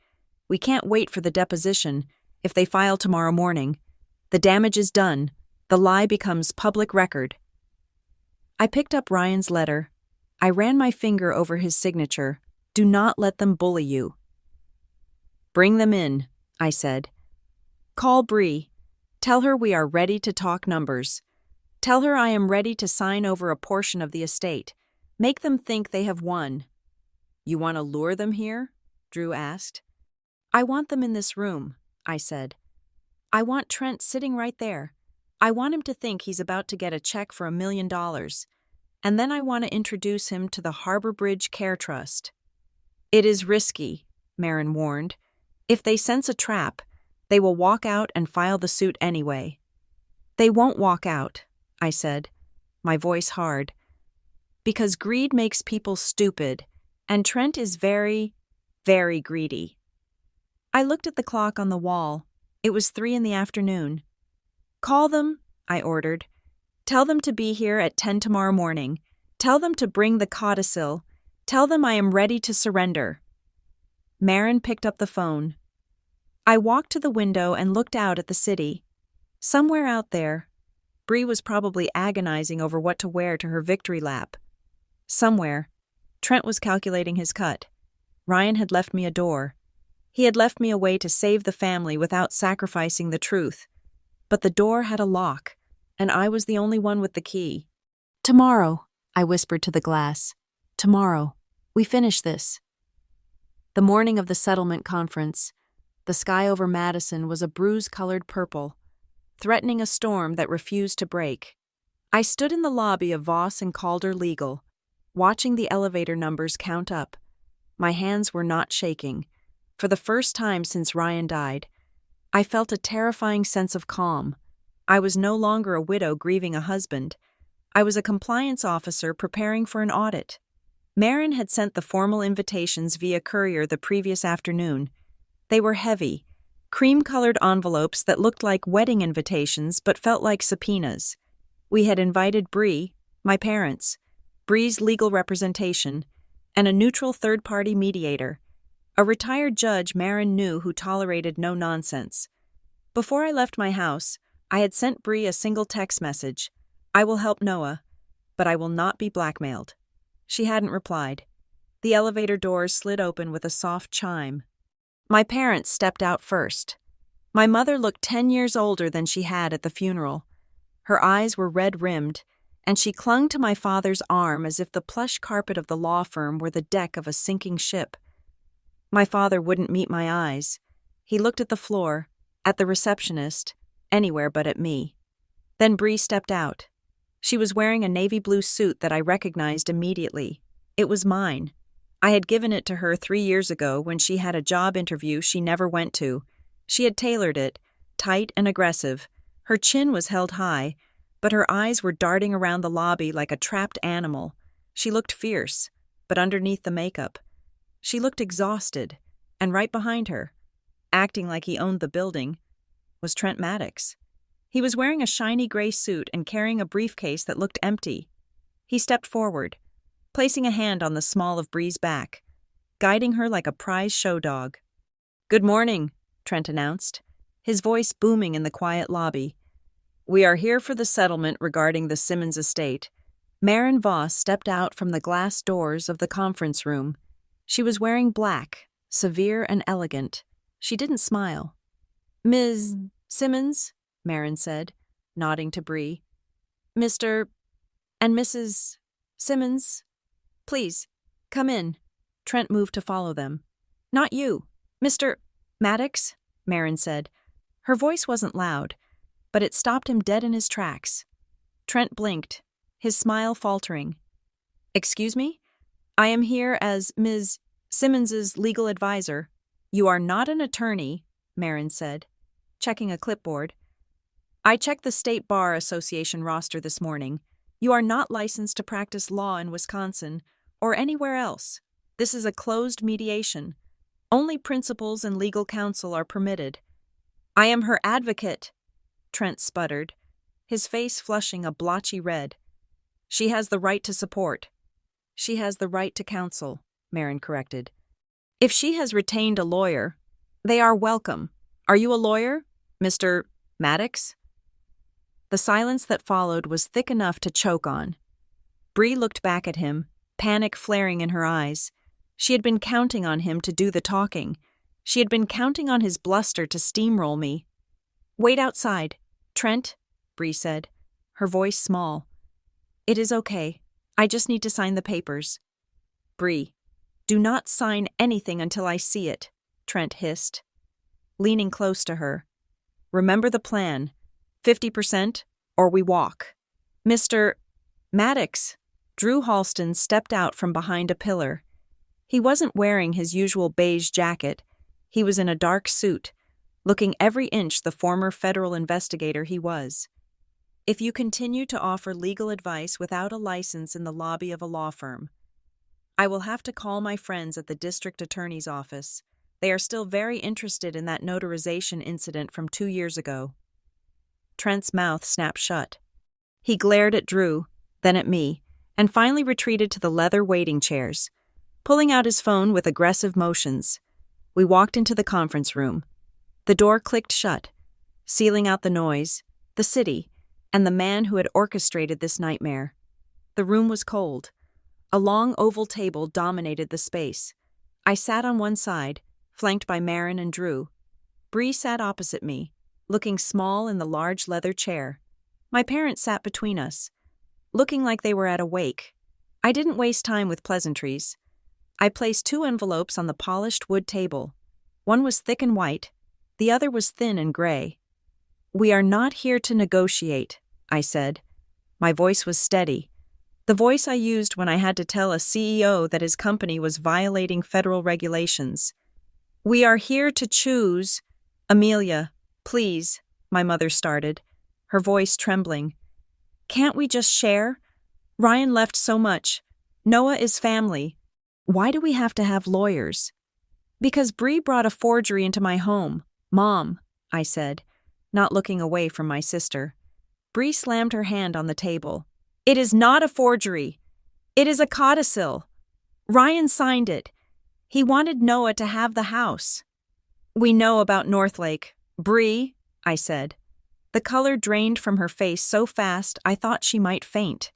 "We can't wait for the deposition. If they file tomorrow morning, the damage is done. The lie becomes public record." I picked up Ryan's letter. I ran my finger over his signature. "Do not let them bully you." "Bring them in," I said. "Call Bree. Tell her we are ready to talk numbers. Tell her I am ready to sign over a portion of the estate. Make them think they have won." "You want to lure them here?" Drew asked. "I want them in this room," I said. "I want Trent sitting right there. I want him to think he's about to get a check for $1 million. And then I want to introduce him to the Harbor Bridge Care Trust." "It is risky," Marin warned. "If they sense a trap, they will walk out and file the suit anyway." "They won't walk out," I said, my voice hard. Because greed makes people stupid, and Trent is very, very greedy. I looked at the clock on the wall. It was 3 p.m. Call them, I ordered. Tell them to be here at 10 tomorrow morning. Tell them to bring the codicil. Tell them I am ready to surrender. Marin picked up the phone. I walked to the window and looked out at the city. Somewhere out there, Bree was probably agonizing over what to wear to her victory lap. Somewhere, Trent was calculating his cut. Ryan had left me a door. He had left me a way to save the family without sacrificing the truth. But the door had a lock, and I was the only one with the key. Tomorrow, I whispered to the glass. Tomorrow, we finish this. The morning of the settlement conference, the sky over Madison was a bruise-colored purple, threatening a storm that refused to break. I stood in the lobby of Voss and Calder Legal, watching the elevator numbers count up. My hands were not shaking. For the first time since Ryan died, I felt a terrifying sense of calm. I was no longer a widow grieving a husband. I was a compliance officer preparing for an audit. Marin had sent the formal invitations via courier the previous afternoon. They were heavy, cream-colored envelopes that looked like wedding invitations but felt like subpoenas. We had invited Bree, my parents, Bree's legal representation, and a neutral third-party mediator, a retired judge Marin knew who tolerated no nonsense. Before I left my house, I had sent Bree a single text message. I will help Noah, but I will not be blackmailed. She hadn't replied. The elevator doors slid open with a soft chime. My parents stepped out first. My mother looked 10 years older than she had at the funeral. Her eyes were red-rimmed, and she clung to my father's arm as if the plush carpet of the law firm were the deck of a sinking ship. My father wouldn't meet my eyes. He looked at the floor, at the receptionist, anywhere but at me. Then Bree stepped out. She was wearing a navy blue suit that I recognized immediately. It was mine. I had given it to her 3 years ago when she had a job interview she never went to. She had tailored it, tight and aggressive. Her chin was held high, but her eyes were darting around the lobby like a trapped animal. She looked fierce, but underneath the makeup, she looked exhausted, and right behind her, acting like he owned the building, was Trent Maddox. He was wearing a shiny gray suit and carrying a briefcase that looked empty. He stepped forward, placing a hand on the small of Bree's back, guiding her like a prize show dog. "Good morning," Trent announced, his voice booming in the quiet lobby. "We are here for the settlement regarding the Simmons estate." Marin Voss stepped out from the glass doors of the conference room. She was wearing black, severe and elegant. She didn't smile. "Ms. Simmons," Marin said, nodding to Bree. "Mr. and Mrs. Simmons, please, come in." Trent moved to follow them. "Not you. Mr. Maddox," Marin said. Her voice wasn't loud, but it stopped him dead in his tracks. Trent blinked, his smile faltering. "Excuse me? I am here as Ms. Simmons's legal advisor." "You are not an attorney," Marin said, checking a clipboard. "I checked the State Bar Association roster this morning. You are not licensed to practice law in Wisconsin or anywhere else. This is a closed mediation. Only principals and legal counsel are permitted." "I am her advocate," Trent sputtered, his face flushing a blotchy red. "She has the right to support." "She has the right to counsel," Marin corrected. "If she has retained a lawyer, they are welcome. Are you a lawyer, Mr. Maddox?" The silence that followed was thick enough to choke on. Bree looked back at him, panic flaring in her eyes. She had been counting on him to do the talking. She had been counting on his bluster to steamroll me. "Wait outside, Trent," Bree said, her voice small. "It is okay. I just need to sign the papers." "Bree, do not sign anything until I see it," Trent hissed, leaning close to her. "Remember the plan. 50% or we walk." "Mr. Maddox," Drew Halston stepped out from behind a pillar. He wasn't wearing his usual beige jacket. He was in a dark suit, looking every inch the former federal investigator he was. If you continue to offer legal advice without a license in the lobby of a law firm, I will have to call my friends at the district attorney's office. They are still very interested in that notarization incident from 2 years ago." Trent's mouth snapped shut. He glared at Drew, then at me, and finally retreated to the leather waiting chairs, pulling out his phone with aggressive motions. We walked into the conference room. The door clicked shut, sealing out the noise, the city, and the man who had orchestrated this nightmare. The room was cold. A long oval table dominated the space. I sat on one side, flanked by Marin and Drew. Bree sat opposite me, looking small in the large leather chair. My parents sat between us, looking like they were at a wake. I didn't waste time with pleasantries. I placed 2 envelopes on the polished wood table. One was thick and white, the other was thin and gray. "We are not here to negotiate," I said. My voice was steady, the voice I used when I had to tell a CEO that his company was violating federal regulations. "We are here to choose—" "Amelia, please," my mother started, her voice trembling. "Can't we just share? Ryan left so much. Noah is family. Why do we have to have lawyers?" "Because Bree brought a forgery into my home, Mom," I said, not looking away from my sister. Bree slammed her hand on the table. "It is not a forgery. It is a codicil. Ryan signed it. He wanted Noah to have the house." "We know about Northlake. Bree," I said. The color drained from her face so fast I thought she might faint.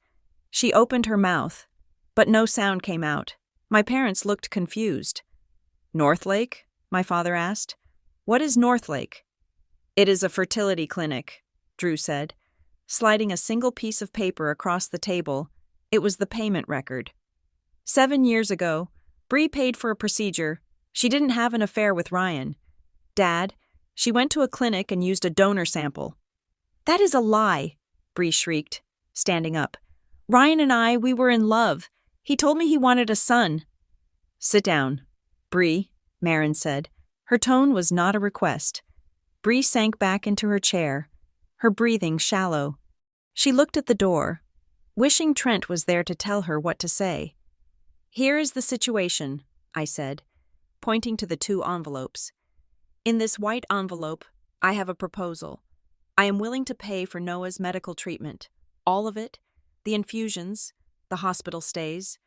She opened her mouth, but no sound came out. My parents looked confused. "Northlake?" my father asked. "What is Northlake?" "It is a fertility clinic," Drew said, sliding a single piece of paper across the table. It was the payment record. 7 years ago, Bree paid for a procedure. She didn't have an affair with Ryan. Dad, she went to a clinic and used a donor sample. "That is a lie," Bree shrieked, standing up. "Ryan and I, we were in love. He told me he wanted a son." "Sit down, Bree," Marin said. Her tone was not a request. Bree sank back into her chair, her breathing shallow. She looked at the door, wishing Trent was there to tell her what to say. "Here is the situation," I said, pointing to the 2 envelopes. "In this white envelope, I have a proposal. I am willing to pay for Noah's medical treatment. All of it, the infusions, the hospital stays,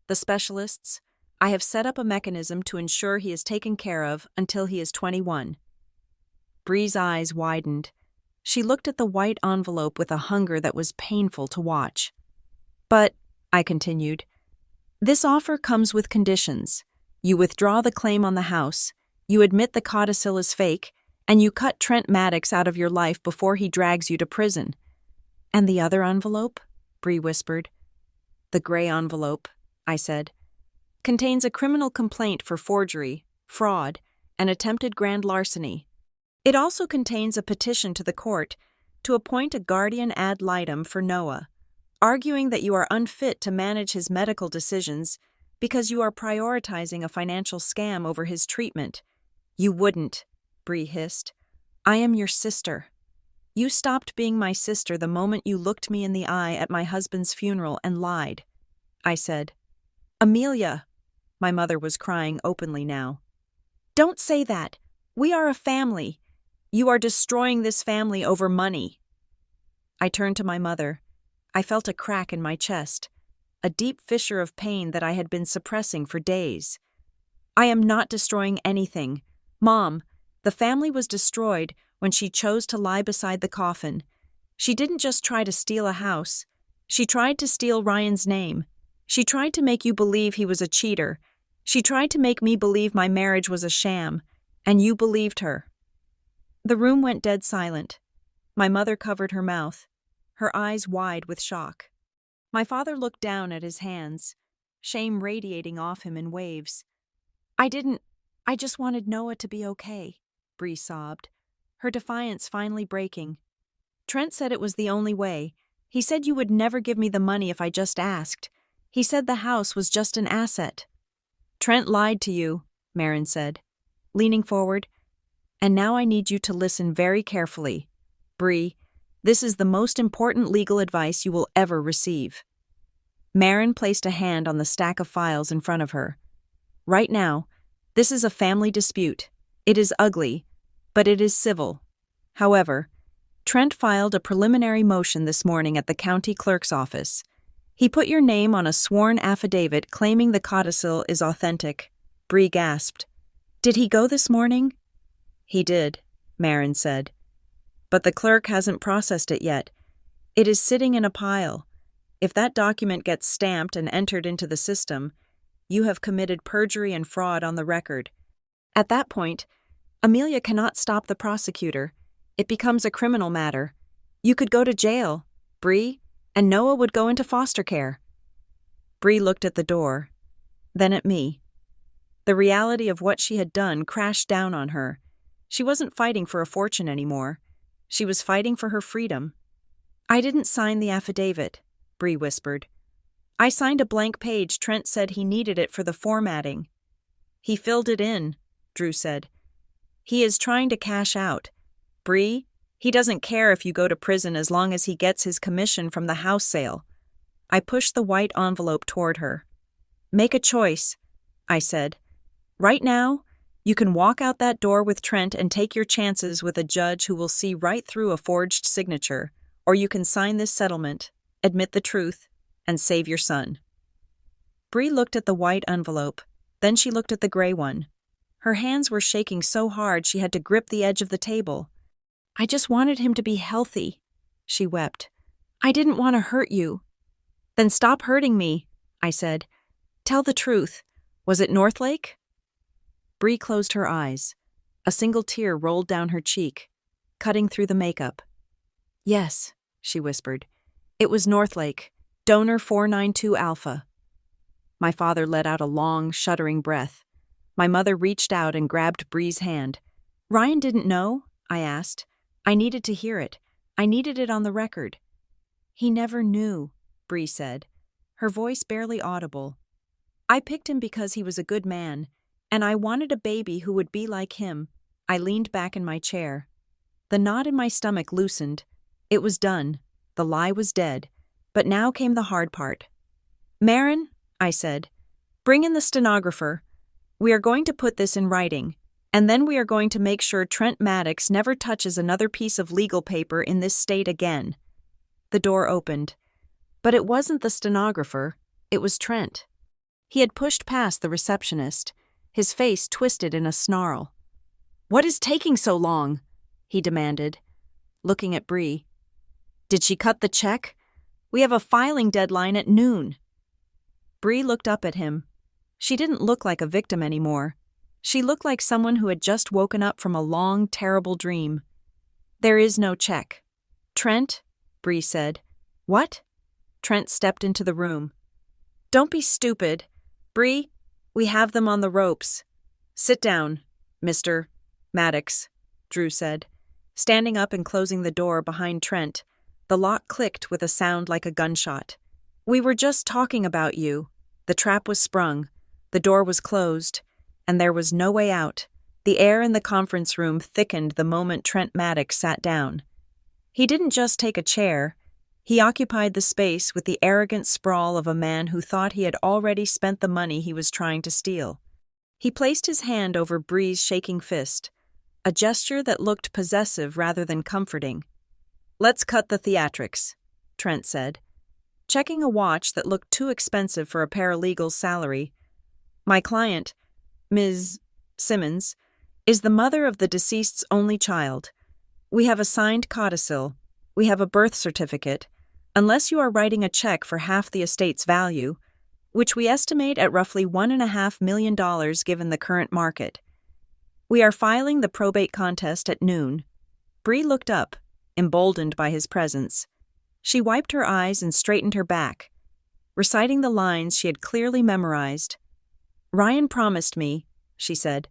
the specialists. I have set up a mechanism to ensure he is taken care of until he is 21. Bree's eyes widened. She looked at the white envelope with a hunger that was painful to watch. "But," I continued, "this offer comes with conditions. You withdraw the claim on the house, you admit the codicil is fake, and you cut Trent Maddox out of your life before he drags you to prison." "And the other envelope?" Bree whispered. "The gray envelope," I said, "contains a criminal complaint for forgery, fraud, and attempted grand larceny. It also contains a petition to the court to appoint a guardian ad litem for Noah, arguing that you are unfit to manage his medical decisions because you are prioritizing a financial scam over his treatment." "You wouldn't," Bree hissed. "I am your sister. You stopped being my sister the moment you looked me in the eye at my husband's funeral and lied," I said. "Amelia," my mother was crying openly now. "Don't say that. We are a family. You are destroying this family over money." I turned to my mother. I felt a crack in my chest, a deep fissure of pain that I had been suppressing for days. "I am not destroying anything. Mom, the family was destroyed when she chose to lie beside the coffin. She didn't just try to steal a house. She tried to steal Ryan's name. She tried to make you believe he was a cheater. She tried to make me believe my marriage was a sham, and you believed her." The room went dead silent. My mother covered her mouth, her eyes wide with shock. My father looked down at his hands, shame radiating off him in waves. I just wanted Noah to be okay," Bree sobbed, her defiance finally breaking. "Trent said it was the only way. He said you would never give me the money if I just asked. He said the house was just an asset." "Trent lied to you," Marin said, leaning forward. "And now I need you to listen very carefully. Bree, This is the most important legal advice you will ever receive." Marin placed a hand on the stack of files in front of her. "Right now, this is a family dispute. It is ugly, but it is civil. However, Trent filed a preliminary motion this morning at the county clerk's office. He put your name on a sworn affidavit claiming the codicil is authentic." Bree gasped. "Did he go this morning?" "He did," Marin said. "But the clerk hasn't processed it yet. It is sitting in a pile. If that document gets stamped and entered into the system, you have committed perjury and fraud on the record. At that point, Amelia cannot stop the prosecutor. It becomes a criminal matter. You could go to jail, Bree, and Noah would go into foster care." Bree looked at the door, then at me. The reality of what she had done crashed down on her. She wasn't fighting for a fortune anymore. She was fighting for her freedom. "I didn't sign the affidavit," Bree whispered. "I signed a blank page Trent said he needed it for the formatting." "He filled it in," Drew said. "He is trying to cash out. Bree, he doesn't care if you go to prison as long as he gets his commission from the house sale." I pushed the white envelope toward her. "Make a choice," I said. "Right now, you can walk out that door with Trent and take your chances with a judge who will see right through a forged signature, or you can sign this settlement, admit the truth, and save your son." Bree looked at the white envelope, then she looked at the gray one. Her hands were shaking so hard she had to grip the edge of the table. "I just wanted him to be healthy," she wept. "I didn't want to hurt you." "Then stop hurting me," I said. "Tell the truth. Was it Northlake?" Bree closed her eyes. A single tear rolled down her cheek, cutting through the makeup. "Yes," she whispered. "It was Northlake, donor 492 Alpha." My father let out a long, shuddering breath. My mother reached out and grabbed Bree's hand. "Ryan didn't know?" I asked. "I needed to hear it. I needed it on the record." "He never knew," Bree said, her voice barely audible. "I picked him because he was a good man, and I wanted a baby who would be like him." I leaned back in my chair. The knot in my stomach loosened. It was done. The lie was dead. But now came the hard part. "Marin," I said, "bring in the stenographer. We are going to put this in writing, and then we are going to make sure Trent Maddox never touches another piece of legal paper in this state again." The door opened. But it wasn't the stenographer. It was Trent. He had pushed past the receptionist, his face twisted in a snarl. "What is taking so long?" he demanded, looking at Bree. "Did she cut the check? We have a filing deadline at noon." Bree looked up at him. She didn't look like a victim anymore. She looked like someone who had just woken up from a long, terrible dream. "There is no check." "Trent?" Bree said. "What?" Trent stepped into the room. "Don't be stupid. Bree, we have them on the ropes." "Sit down, Mr. Maddox," Drew said. Standing up and closing the door behind Trent, the lock clicked with a sound like a gunshot. "We were just talking about you." The trap was sprung, the door was closed, and there was no way out. The air in the conference room thickened the moment Trent Maddox sat down. He didn't just take a chair. He occupied the space with the arrogant sprawl of a man who thought he had already spent the money he was trying to steal. He placed his hand over Bree's shaking fist, a gesture that looked possessive rather than comforting. "Let's cut the theatrics," Trent said, checking a watch that looked too expensive for a paralegal's salary. "My client, Ms. Simmons, is the mother of the deceased's only child. We have a signed codicil. We have a birth certificate. Unless you are writing a check for half the estate's value, which we estimate at roughly $1.5 million given the current market. We are filing the probate contest at noon." Bree looked up, emboldened by his presence. She wiped her eyes and straightened her back, reciting the lines she had clearly memorized. "Ryan promised me," she said,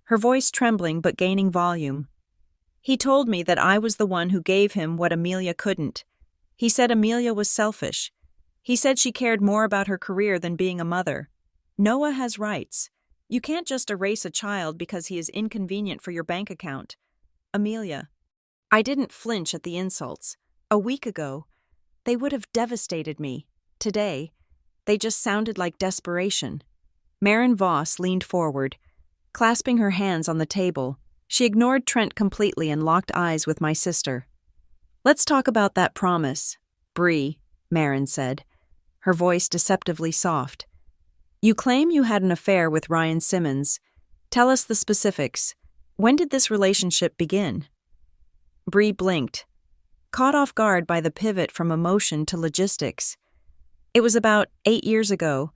her voice trembling but gaining volume. "He told me that I was the one who gave him what Amelia couldn't. He said Amelia was selfish. He said she cared more about her career than being a mother. Noah has rights. You can't just erase a child because he is inconvenient for your bank account. Amelia." I didn't flinch at the insults. A week ago, they would have devastated me. Today, they just sounded like desperation. Maren Voss leaned forward, clasping her hands on the table. She ignored Trent completely and locked eyes with my sister. "Let's talk about that promise, Bree," Maren said, her voice deceptively soft. "You claim you had an affair with Ryan Simmons. Tell us the specifics. When did this relationship begin?" Bree blinked, caught off guard by the pivot from emotion to logistics. "It was about 8 years ago.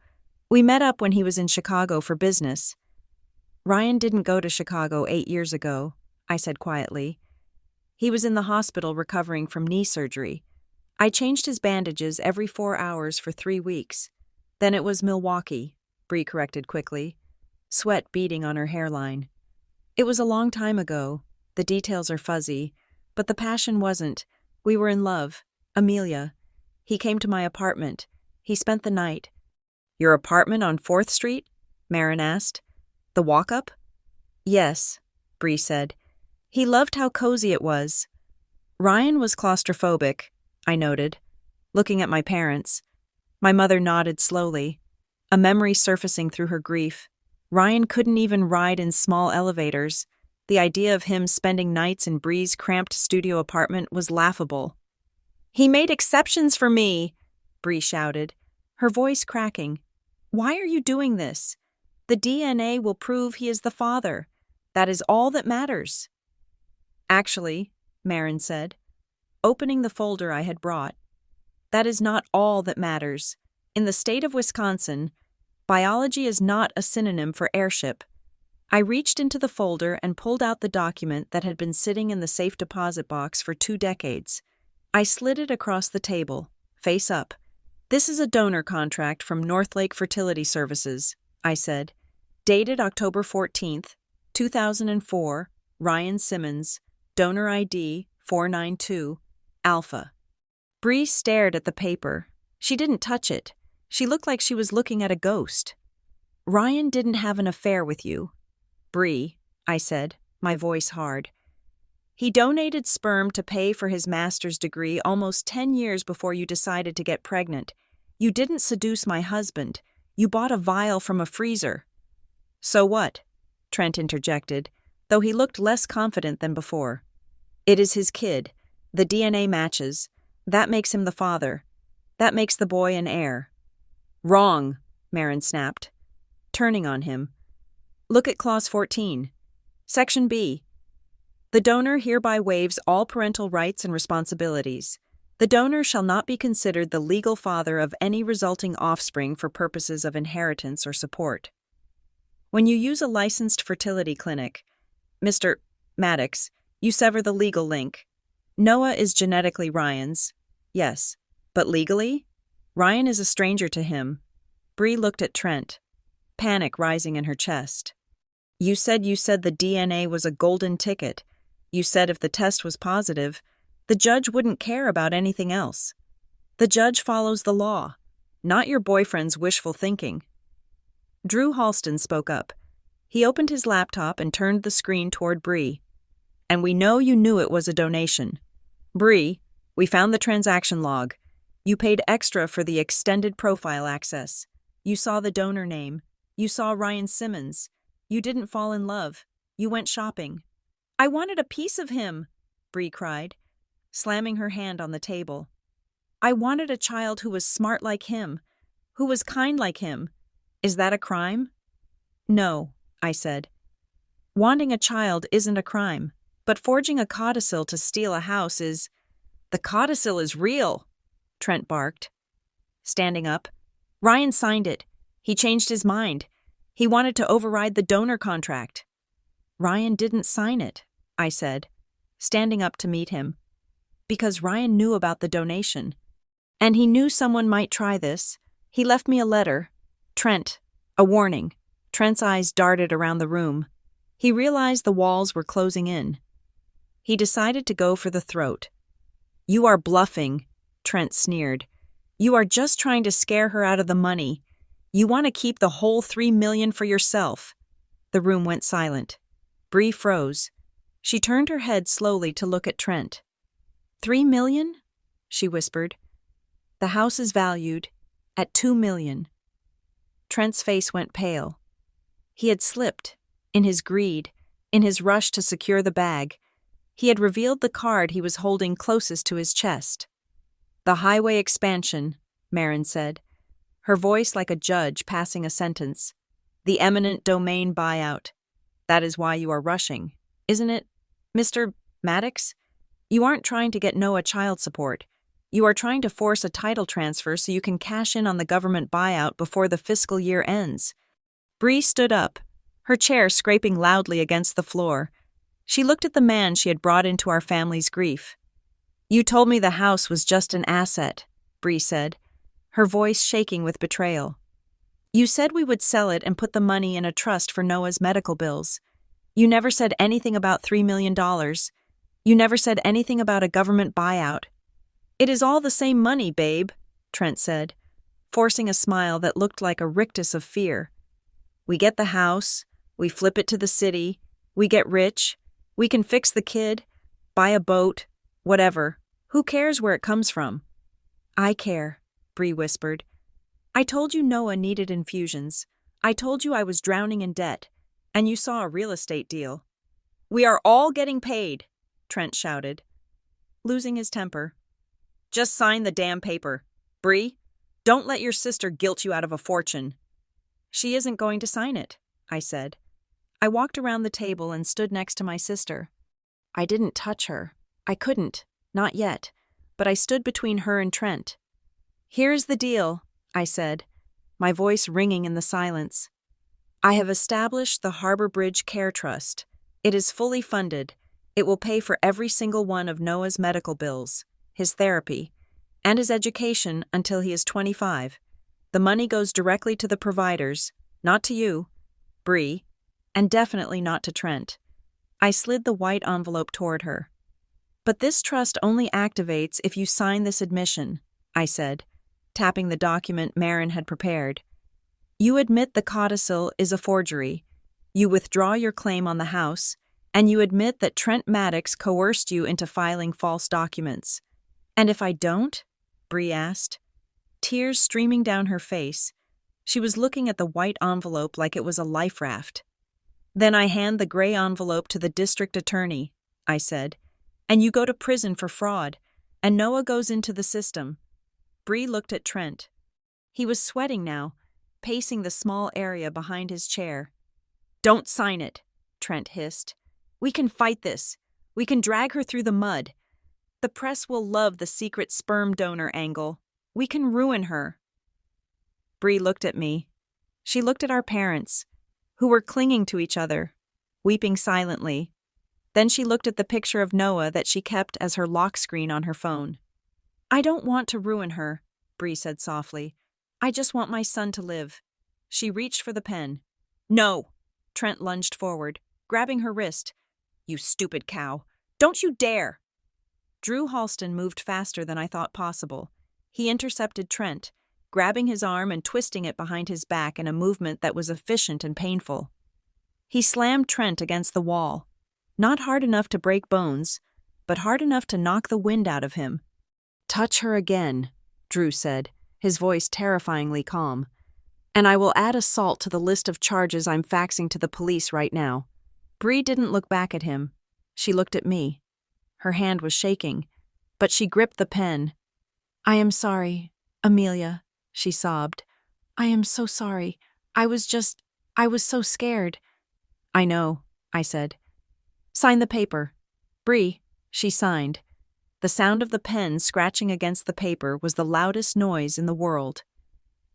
We met up when he was in Chicago for business." "Ryan didn't go to Chicago 8 years ago," I said quietly. "He was in the hospital recovering from knee surgery. I changed his bandages every 4 hours for 3 weeks. Then it was Milwaukee," Bree corrected quickly, sweat beading on her hairline. "It was a long time ago. The details are fuzzy, but the passion wasn't. We were in love. Amelia. He came to my apartment. He spent the night." "Your apartment on 4th Street?" Maren asked. "The walk-up?" "Yes," Bree said. "He loved how cozy it was." "Ryan was claustrophobic," I noted, looking at my parents. My mother nodded slowly, a memory surfacing through her grief. Ryan couldn't even ride in small elevators. The idea of him spending nights in Bree's cramped studio apartment was laughable. "He made exceptions for me," Bree shouted, her voice cracking. "Why are you doing this? The DNA will prove he is the father. That is all that matters." "Actually," Maren said, opening the folder I had brought, "that is not all that matters. In the state of Wisconsin, biology is not a synonym for heirship." I reached into the folder and pulled out the document that had been sitting in the safe deposit box for 2 decades. I slid it across the table, face up. "This is a donor contract from Northlake Fertility Services," I said. "Dated October 14th, 2004, Ryan Simmons, donor ID 492, Alpha." Bree stared at the paper. She didn't touch it. She looked like she was looking at a ghost. "Ryan didn't have an affair with you, Bree," I said, my voice hard. "He donated sperm to pay for his master's degree almost 10 years before you decided to get pregnant. You didn't seduce my husband. You bought a vial from a freezer." "So what?" Trent interjected, though he looked less confident than before. "It is his kid. The DNA matches. That makes him the father. That makes the boy an heir." "Wrong," Maren snapped, turning on him. "Look at Clause 14. Section B. The donor hereby waives all parental rights and responsibilities. The donor shall not be considered the legal father of any resulting offspring for purposes of inheritance or support." When you use a licensed fertility clinic, Mr. Maddox, you sever the legal link. Noah is genetically Ryan's, yes, but legally? Ryan is a stranger to him. Bree looked at Trent, panic rising in her chest. You said the DNA was a golden ticket. You said if the test was positive, the judge wouldn't care about anything else. The judge follows the law, not your boyfriend's wishful thinking." Drew Halston spoke up. He opened his laptop and turned the screen toward Bree. "And we know you knew it was a donation. Bree, we found the transaction log. You paid extra for the extended profile access. You saw the donor name. You saw Ryan Simmons. You didn't fall in love. You went shopping." "I wanted a piece of him," Bree cried, slamming her hand on the table. "I wanted a child who was smart like him, who was kind like him. Is that a crime?" "No," I said. "Wanting a child isn't a crime, but forging a codicil to steal a house is—" "The codicil is real," Trent barked. Standing up, "Ryan signed it. He changed his mind. He wanted to override the donor contract." "Ryan didn't sign it," I said, standing up to meet him. "Because Ryan knew about the donation. And he knew someone might try this. He left me a letter. Trent, a warning." Trent's eyes darted around the room. He realized the walls were closing in. He decided to go for the throat. "You are bluffing," Trent sneered. "You are just trying to scare her out of the money. You want to keep the whole $3 million for yourself." The room went silent. Bree froze. She turned her head slowly to look at Trent. $3 million? she whispered. The house is valued at $2 million. Trent's face went pale. He had slipped, in his greed, in his rush to secure the bag. He had revealed the card he was holding closest to his chest. The highway expansion, Marin said, her voice like a judge passing a sentence. The eminent domain buyout. That is why you are rushing, isn't it, Mr. Maddox? You aren't trying to get Noah child support. You are trying to force a title transfer so you can cash in on the government buyout before the fiscal year ends. Bree stood up, her chair scraping loudly against the floor. She looked at the man she had brought into our family's grief. You told me the house was just an asset, Bree said, her voice shaking with betrayal. You said we would sell it and put the money in a trust for Noah's medical bills. You never said anything about $3 million. You never said anything about a government buyout. It is all the same money, babe, Trent said, forcing a smile that looked like a rictus of fear. We get the house, we flip it to the city, we get rich, we can fix the kid, buy a boat, whatever. Who cares where it comes from? I care, Bree whispered. I told you Noah needed infusions. I told you I was drowning in debt, and you saw a real estate deal. We are all getting paid, Trent shouted, losing his temper. Just sign the damn paper. Bree, don't let your sister guilt you out of a fortune. She isn't going to sign it, I said. I walked around the table and stood next to my sister. I didn't touch her. I couldn't, not yet, but I stood between her and Trent. Here's the deal, I said, my voice ringing in the silence. I have established the Harbor Bridge Care Trust. It is fully funded. It will pay for every single one of Noah's medical bills, his therapy, and his education until he is 25. The money goes directly to the providers, not to you, Bree, and definitely not to Trent. I slid the white envelope toward her. But this trust only activates if you sign this admission, I said, tapping the document Marin had prepared. You admit the codicil is a forgery. You withdraw your claim on the house, and you admit that Trent Maddox coerced you into filing false documents. And if I don't? Bree asked, tears streaming down her face. She was looking at the white envelope like it was a life raft. Then I hand the gray envelope to the district attorney, I said, and you go to prison for fraud, and Noah goes into the system. Bree looked at Trent. He was sweating now, pacing the small area behind his chair. Don't sign it, Trent hissed. We can fight this. We can drag her through the mud. The press will love the secret sperm donor angle. We can ruin her. Bree looked at me. She looked at our parents, who were clinging to each other, weeping silently. Then she looked at the picture of Noah that she kept as her lock screen on her phone. I don't want to ruin her, Bree said softly. I just want my son to live. She reached for the pen. No! Trent lunged forward, grabbing her wrist. You stupid cow. Don't you dare! Drew Halston moved faster than I thought possible. He intercepted Trent, grabbing his arm and twisting it behind his back in a movement that was efficient and painful. He slammed Trent against the wall, not hard enough to break bones, but hard enough to knock the wind out of him. Touch her again, Drew said, his voice terrifyingly calm. And I will add assault to the list of charges I'm faxing to the police right now. Bree didn't look back at him. She looked at me. Her hand was shaking, but she gripped the pen. I am sorry, Amelia, she sobbed. I am so sorry. I was so scared. I know, I said. Sign the paper. Bree, she signed. The sound of the pen scratching against the paper was the loudest noise in the world.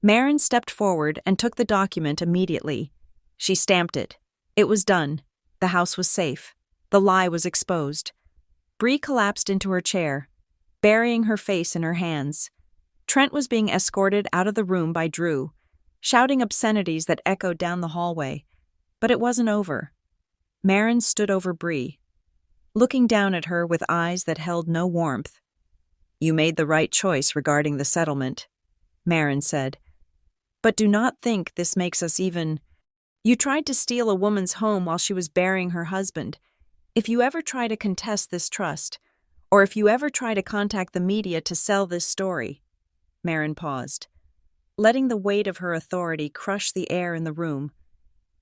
Marin stepped forward and took the document immediately. She stamped it. It was done. The house was safe. The lie was exposed. Bree collapsed into her chair, burying her face in her hands. Trent was being escorted out of the room by Drew, shouting obscenities that echoed down the hallway. But it wasn't over. Marin stood over Bree, looking down at her with eyes that held no warmth. You made the right choice regarding the settlement, Marin said. But do not think this makes us even. You tried to steal a woman's home while she was burying her husband. If you ever try to contest this trust, or if you ever try to contact the media to sell this story." Marin paused, letting the weight of her authority crush the air in the room.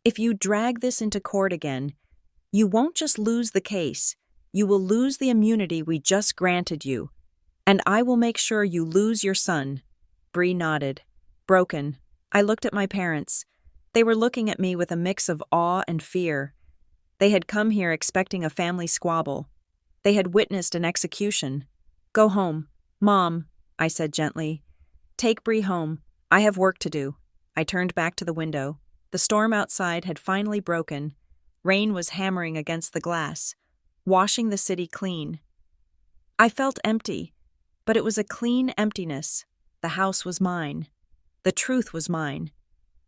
"If you drag this into court again, you won't just lose the case, you will lose the immunity we just granted you. And I will make sure you lose your son." Bree nodded. Broken. I looked at my parents. They were looking at me with a mix of awe and fear. They had come here expecting a family squabble. They had witnessed an execution. "Go home. Mom," I said gently. "Take Bree home. I have work to do." I turned back to the window. The storm outside had finally broken. Rain was hammering against the glass, washing the city clean. I felt empty, but it was a clean emptiness. The house was mine. The truth was mine.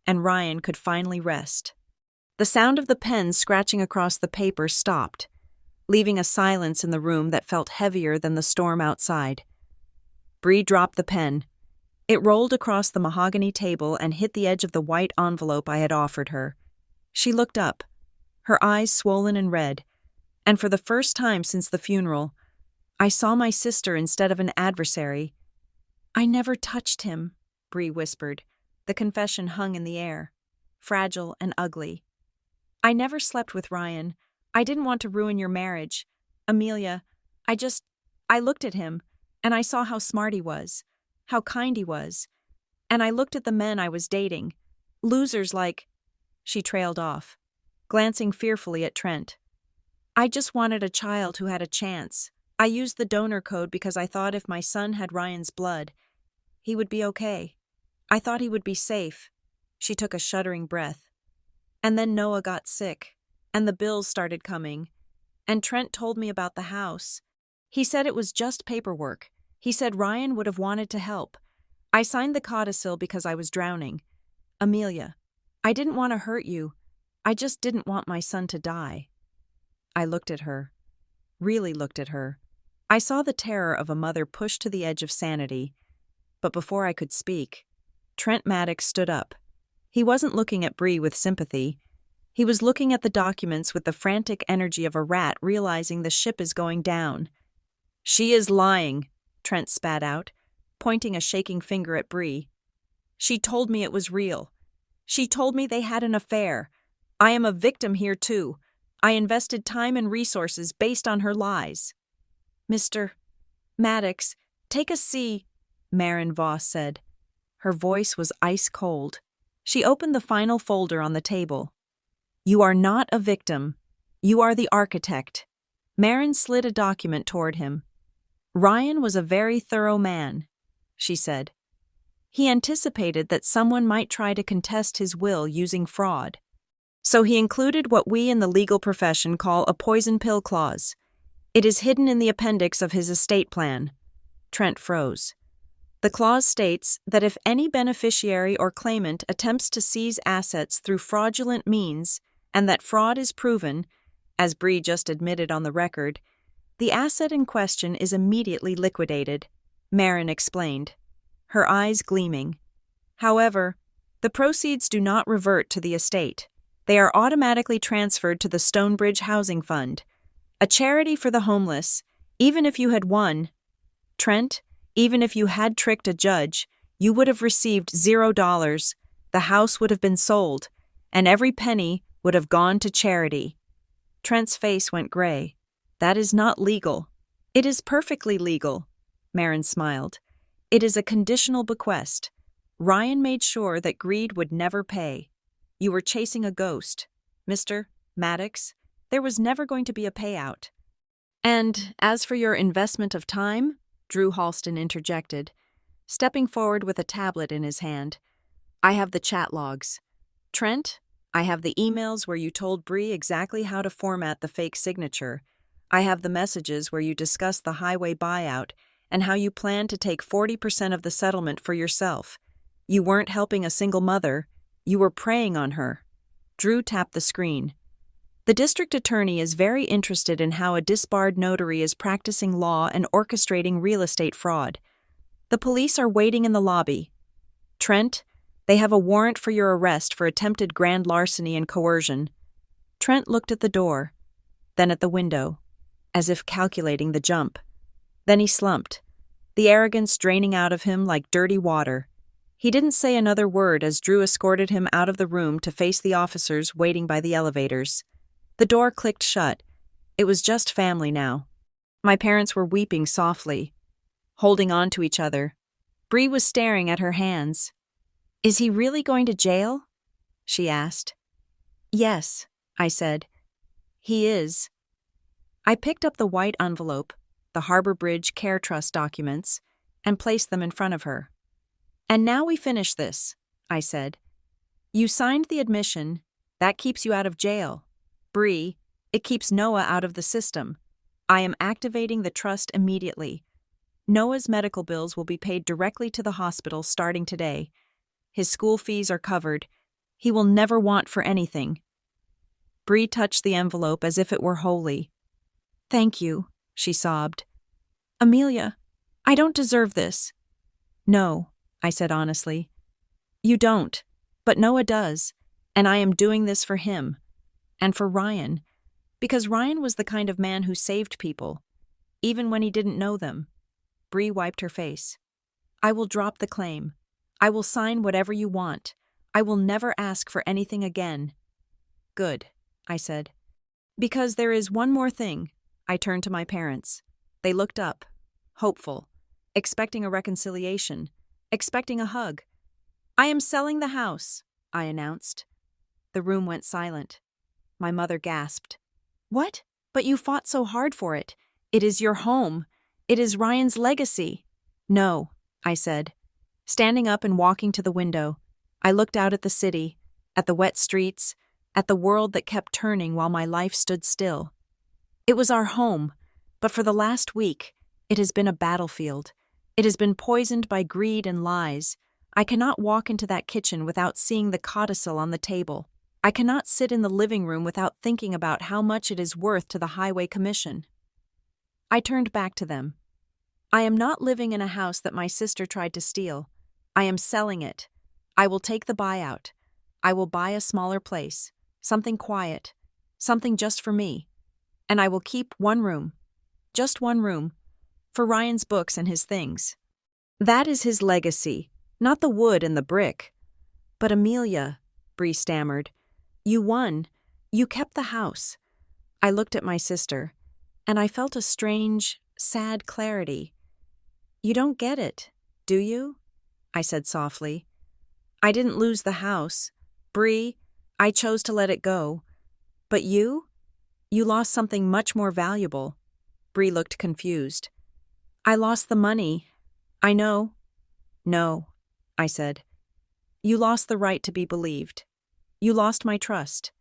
And Ryan could finally rest. The sound of the pen scratching across the paper stopped, leaving a silence in the room that felt heavier than the storm outside. Bree dropped the pen. It rolled across the mahogany table and hit the edge of the white envelope I had offered her. She looked up, her eyes swollen and red, and for the first time since the funeral, I saw my sister instead of an adversary. "I never touched him," Bree whispered. The confession hung in the air, fragile and ugly. "I never slept with Ryan. I didn't want to ruin your marriage. Amelia, I looked at him, and I saw how smart he was, how kind he was. And I looked at the men I was dating. Losers like—" She trailed off, glancing fearfully at Trent. "I just wanted a child who had a chance. I used the donor code because I thought if my son had Ryan's blood, he would be okay. I thought he would be safe." She took a shuddering breath. "And then Noah got sick, and the bills started coming. And Trent told me about the house. He said it was just paperwork. He said Ryan would have wanted to help. I signed the codicil because I was drowning. Amelia, I didn't want to hurt you. I just didn't want my son to die." I looked at her, really looked at her. I saw the terror of a mother pushed to the edge of sanity. But before I could speak, Trent Maddox stood up. He wasn't looking at Bree with sympathy. He was looking at the documents with the frantic energy of a rat realizing the ship is going down. "She is lying," Trent spat out, pointing a shaking finger at Bree. "She told me it was real. She told me they had an affair. I am a victim here too. I invested time and resources based on her lies." "Mr. Maddox, take a seat," Marin Voss said. Her voice was ice cold. She opened the final folder on the table. "You are not a victim. You are the architect." Marin slid a document toward him. "Ryan was a very thorough man," she said. "He anticipated that someone might try to contest his will using fraud. So he included what we in the legal profession call a poison pill clause. It is hidden in the appendix of his estate plan." Trent froze. The clause states that if any beneficiary or claimant attempts to seize assets through fraudulent means and that fraud is proven, as Bree just admitted on the record, the asset in question is immediately liquidated, Marin explained, her eyes gleaming. However, the proceeds do not revert to the estate. They are automatically transferred to the Stonebridge Housing Fund, a charity for the homeless. Even if you had won, Trent, even if you had tricked a judge, you would have received $0. The house would have been sold, and every penny would have gone to charity. Trent's face went gray. "That is not legal." "It is perfectly legal," Marin smiled. "It is a conditional bequest. Ryan made sure that greed would never pay. You were chasing a ghost. Mr. Maddox, there was never going to be a payout." "And as for your investment of time," Drew Halston interjected, stepping forward with a tablet in his hand, "I have the chat logs. Trent, I have the emails where you told Bree exactly how to format the fake signature. I have the messages where you discussed the highway buyout and how you plan to take 40% of the settlement for yourself. You weren't helping a single mother. You were preying on her." Drew tapped the screen. "The district attorney is very interested in how a disbarred notary is practicing law and orchestrating real estate fraud. The police are waiting in the lobby. Trent, they have a warrant for your arrest for attempted grand larceny and coercion." Trent looked at the door, then at the window, as if calculating the jump. Then he slumped, the arrogance draining out of him like dirty water. He didn't say another word as Drew escorted him out of the room to face the officers waiting by the elevators. The door clicked shut. It was just family now. My parents were weeping softly, holding on to each other. Bree was staring at her hands. "Is he really going to jail?" she asked. "Yes," I said. "He is." I picked up the white envelope, the Harbor Bridge Care Trust documents, and placed them in front of her. "And now we finish this," I said. "You signed the admission. That keeps you out of jail. Bree, it keeps Noah out of the system. I am activating the trust immediately. Noah's medical bills will be paid directly to the hospital starting today. His school fees are covered. He will never want for anything." Bree touched the envelope as if it were holy. "Thank you," she sobbed. "Amelia, I don't deserve this." "No," I said honestly. "You don't, but Noah does, and I am doing this for him. And for Ryan, because Ryan was the kind of man who saved people, even when he didn't know them." Bree wiped her face. "I will drop the claim. I will sign whatever you want. I will never ask for anything again." "Good," I said. "Because there is one more thing." I turned to my parents. They looked up, hopeful, expecting a reconciliation, expecting a hug. "I am selling the house," I announced. The room went silent. My mother gasped. "What? But you fought so hard for it. It is your home. It is Ryan's legacy." "No," I said. Standing up and walking to the window, I looked out at the city, at the wet streets, at the world that kept turning while my life stood still. It was our home, but for the last week, it has been a battlefield. It has been poisoned by greed and lies. I cannot walk into that kitchen without seeing the codicil on the table. I cannot sit in the living room without thinking about how much it is worth to the Highway Commission. I turned back to them. "I am not living in a house that my sister tried to steal. I am selling it. I will take the buyout. I will buy a smaller place, something quiet, something just for me. And I will keep one room, just one room, for Ryan's books and his things. That is his legacy, not the wood and the brick." "But Amelia," Bree stammered, "you won. You kept the house." I looked at my sister, and I felt a strange, sad clarity. "You don't get it, do you?" I said softly. "I didn't lose the house. Bree, I chose to let it go. But you? You lost something much more valuable." Bree looked confused. "I lost the money. I know." "No," I said. "You lost the right to be believed. You lost my trust.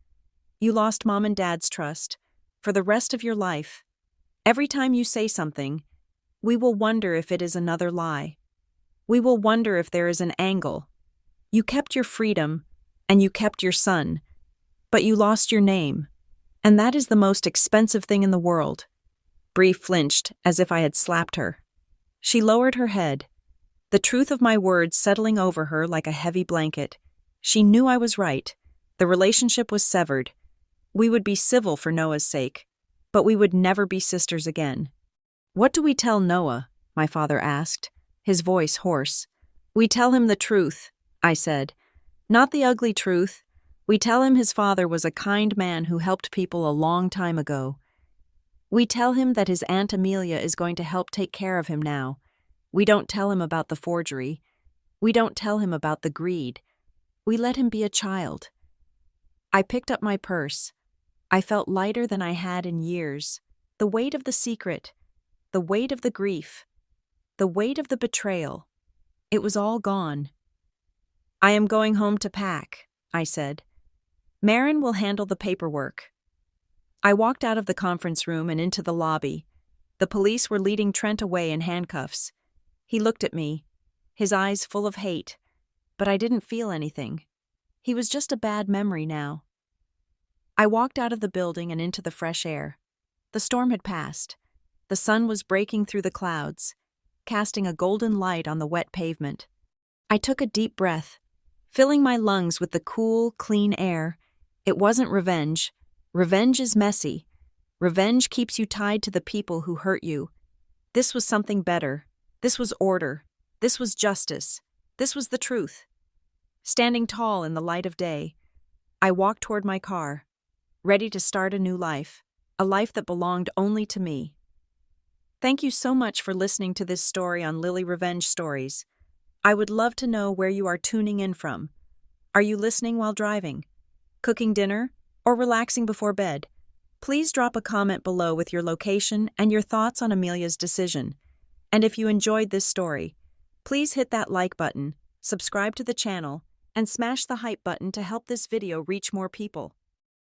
You lost Mom and Dad's trust. For the rest of your life. Every time you say something, we will wonder if it is another lie. We will wonder if there is an angle. You kept your freedom, and you kept your son, but you lost your name, and that is the most expensive thing in the world." Bree flinched as if I had slapped her. She lowered her head, the truth of my words settling over her like a heavy blanket. She knew I was right. The relationship was severed. We would be civil for Noah's sake, but we would never be sisters again. "What do we tell Noah?" my father asked, his voice hoarse. "We tell him the truth," I said. "Not the ugly truth. We tell him his father was a kind man who helped people a long time ago. We tell him that his Aunt Amelia is going to help take care of him now. We don't tell him about the forgery. We don't tell him about the greed. We let him be a child." I picked up my purse. I felt lighter than I had in years. The weight of the secret, the weight of the grief, the weight of the betrayal. It was all gone. "I am going home to pack," I said. "Marin will handle the paperwork." I walked out of the conference room and into the lobby. The police were leading Trent away in handcuffs. He looked at me, his eyes full of hate, but I didn't feel anything. He was just a bad memory now. I walked out of the building and into the fresh air. The storm had passed. The sun was breaking through the clouds, casting a golden light on the wet pavement. I took a deep breath, filling my lungs with the cool, clean air. It wasn't revenge. Revenge is messy. Revenge keeps you tied to the people who hurt you. This was something better. This was order. This was justice. This was the truth. Standing tall in the light of day, I walked toward my car, ready to start a new life, a life that belonged only to me. Thank you so much for listening to this story on Lily Revenge Stories. I would love to know where you are tuning in from. Are you listening while driving, cooking dinner, or relaxing before bed? Please drop a comment below with your location and your thoughts on Amelia's decision. And if you enjoyed this story, please hit that like button, subscribe to the channel, and smash the hype button to help this video reach more people.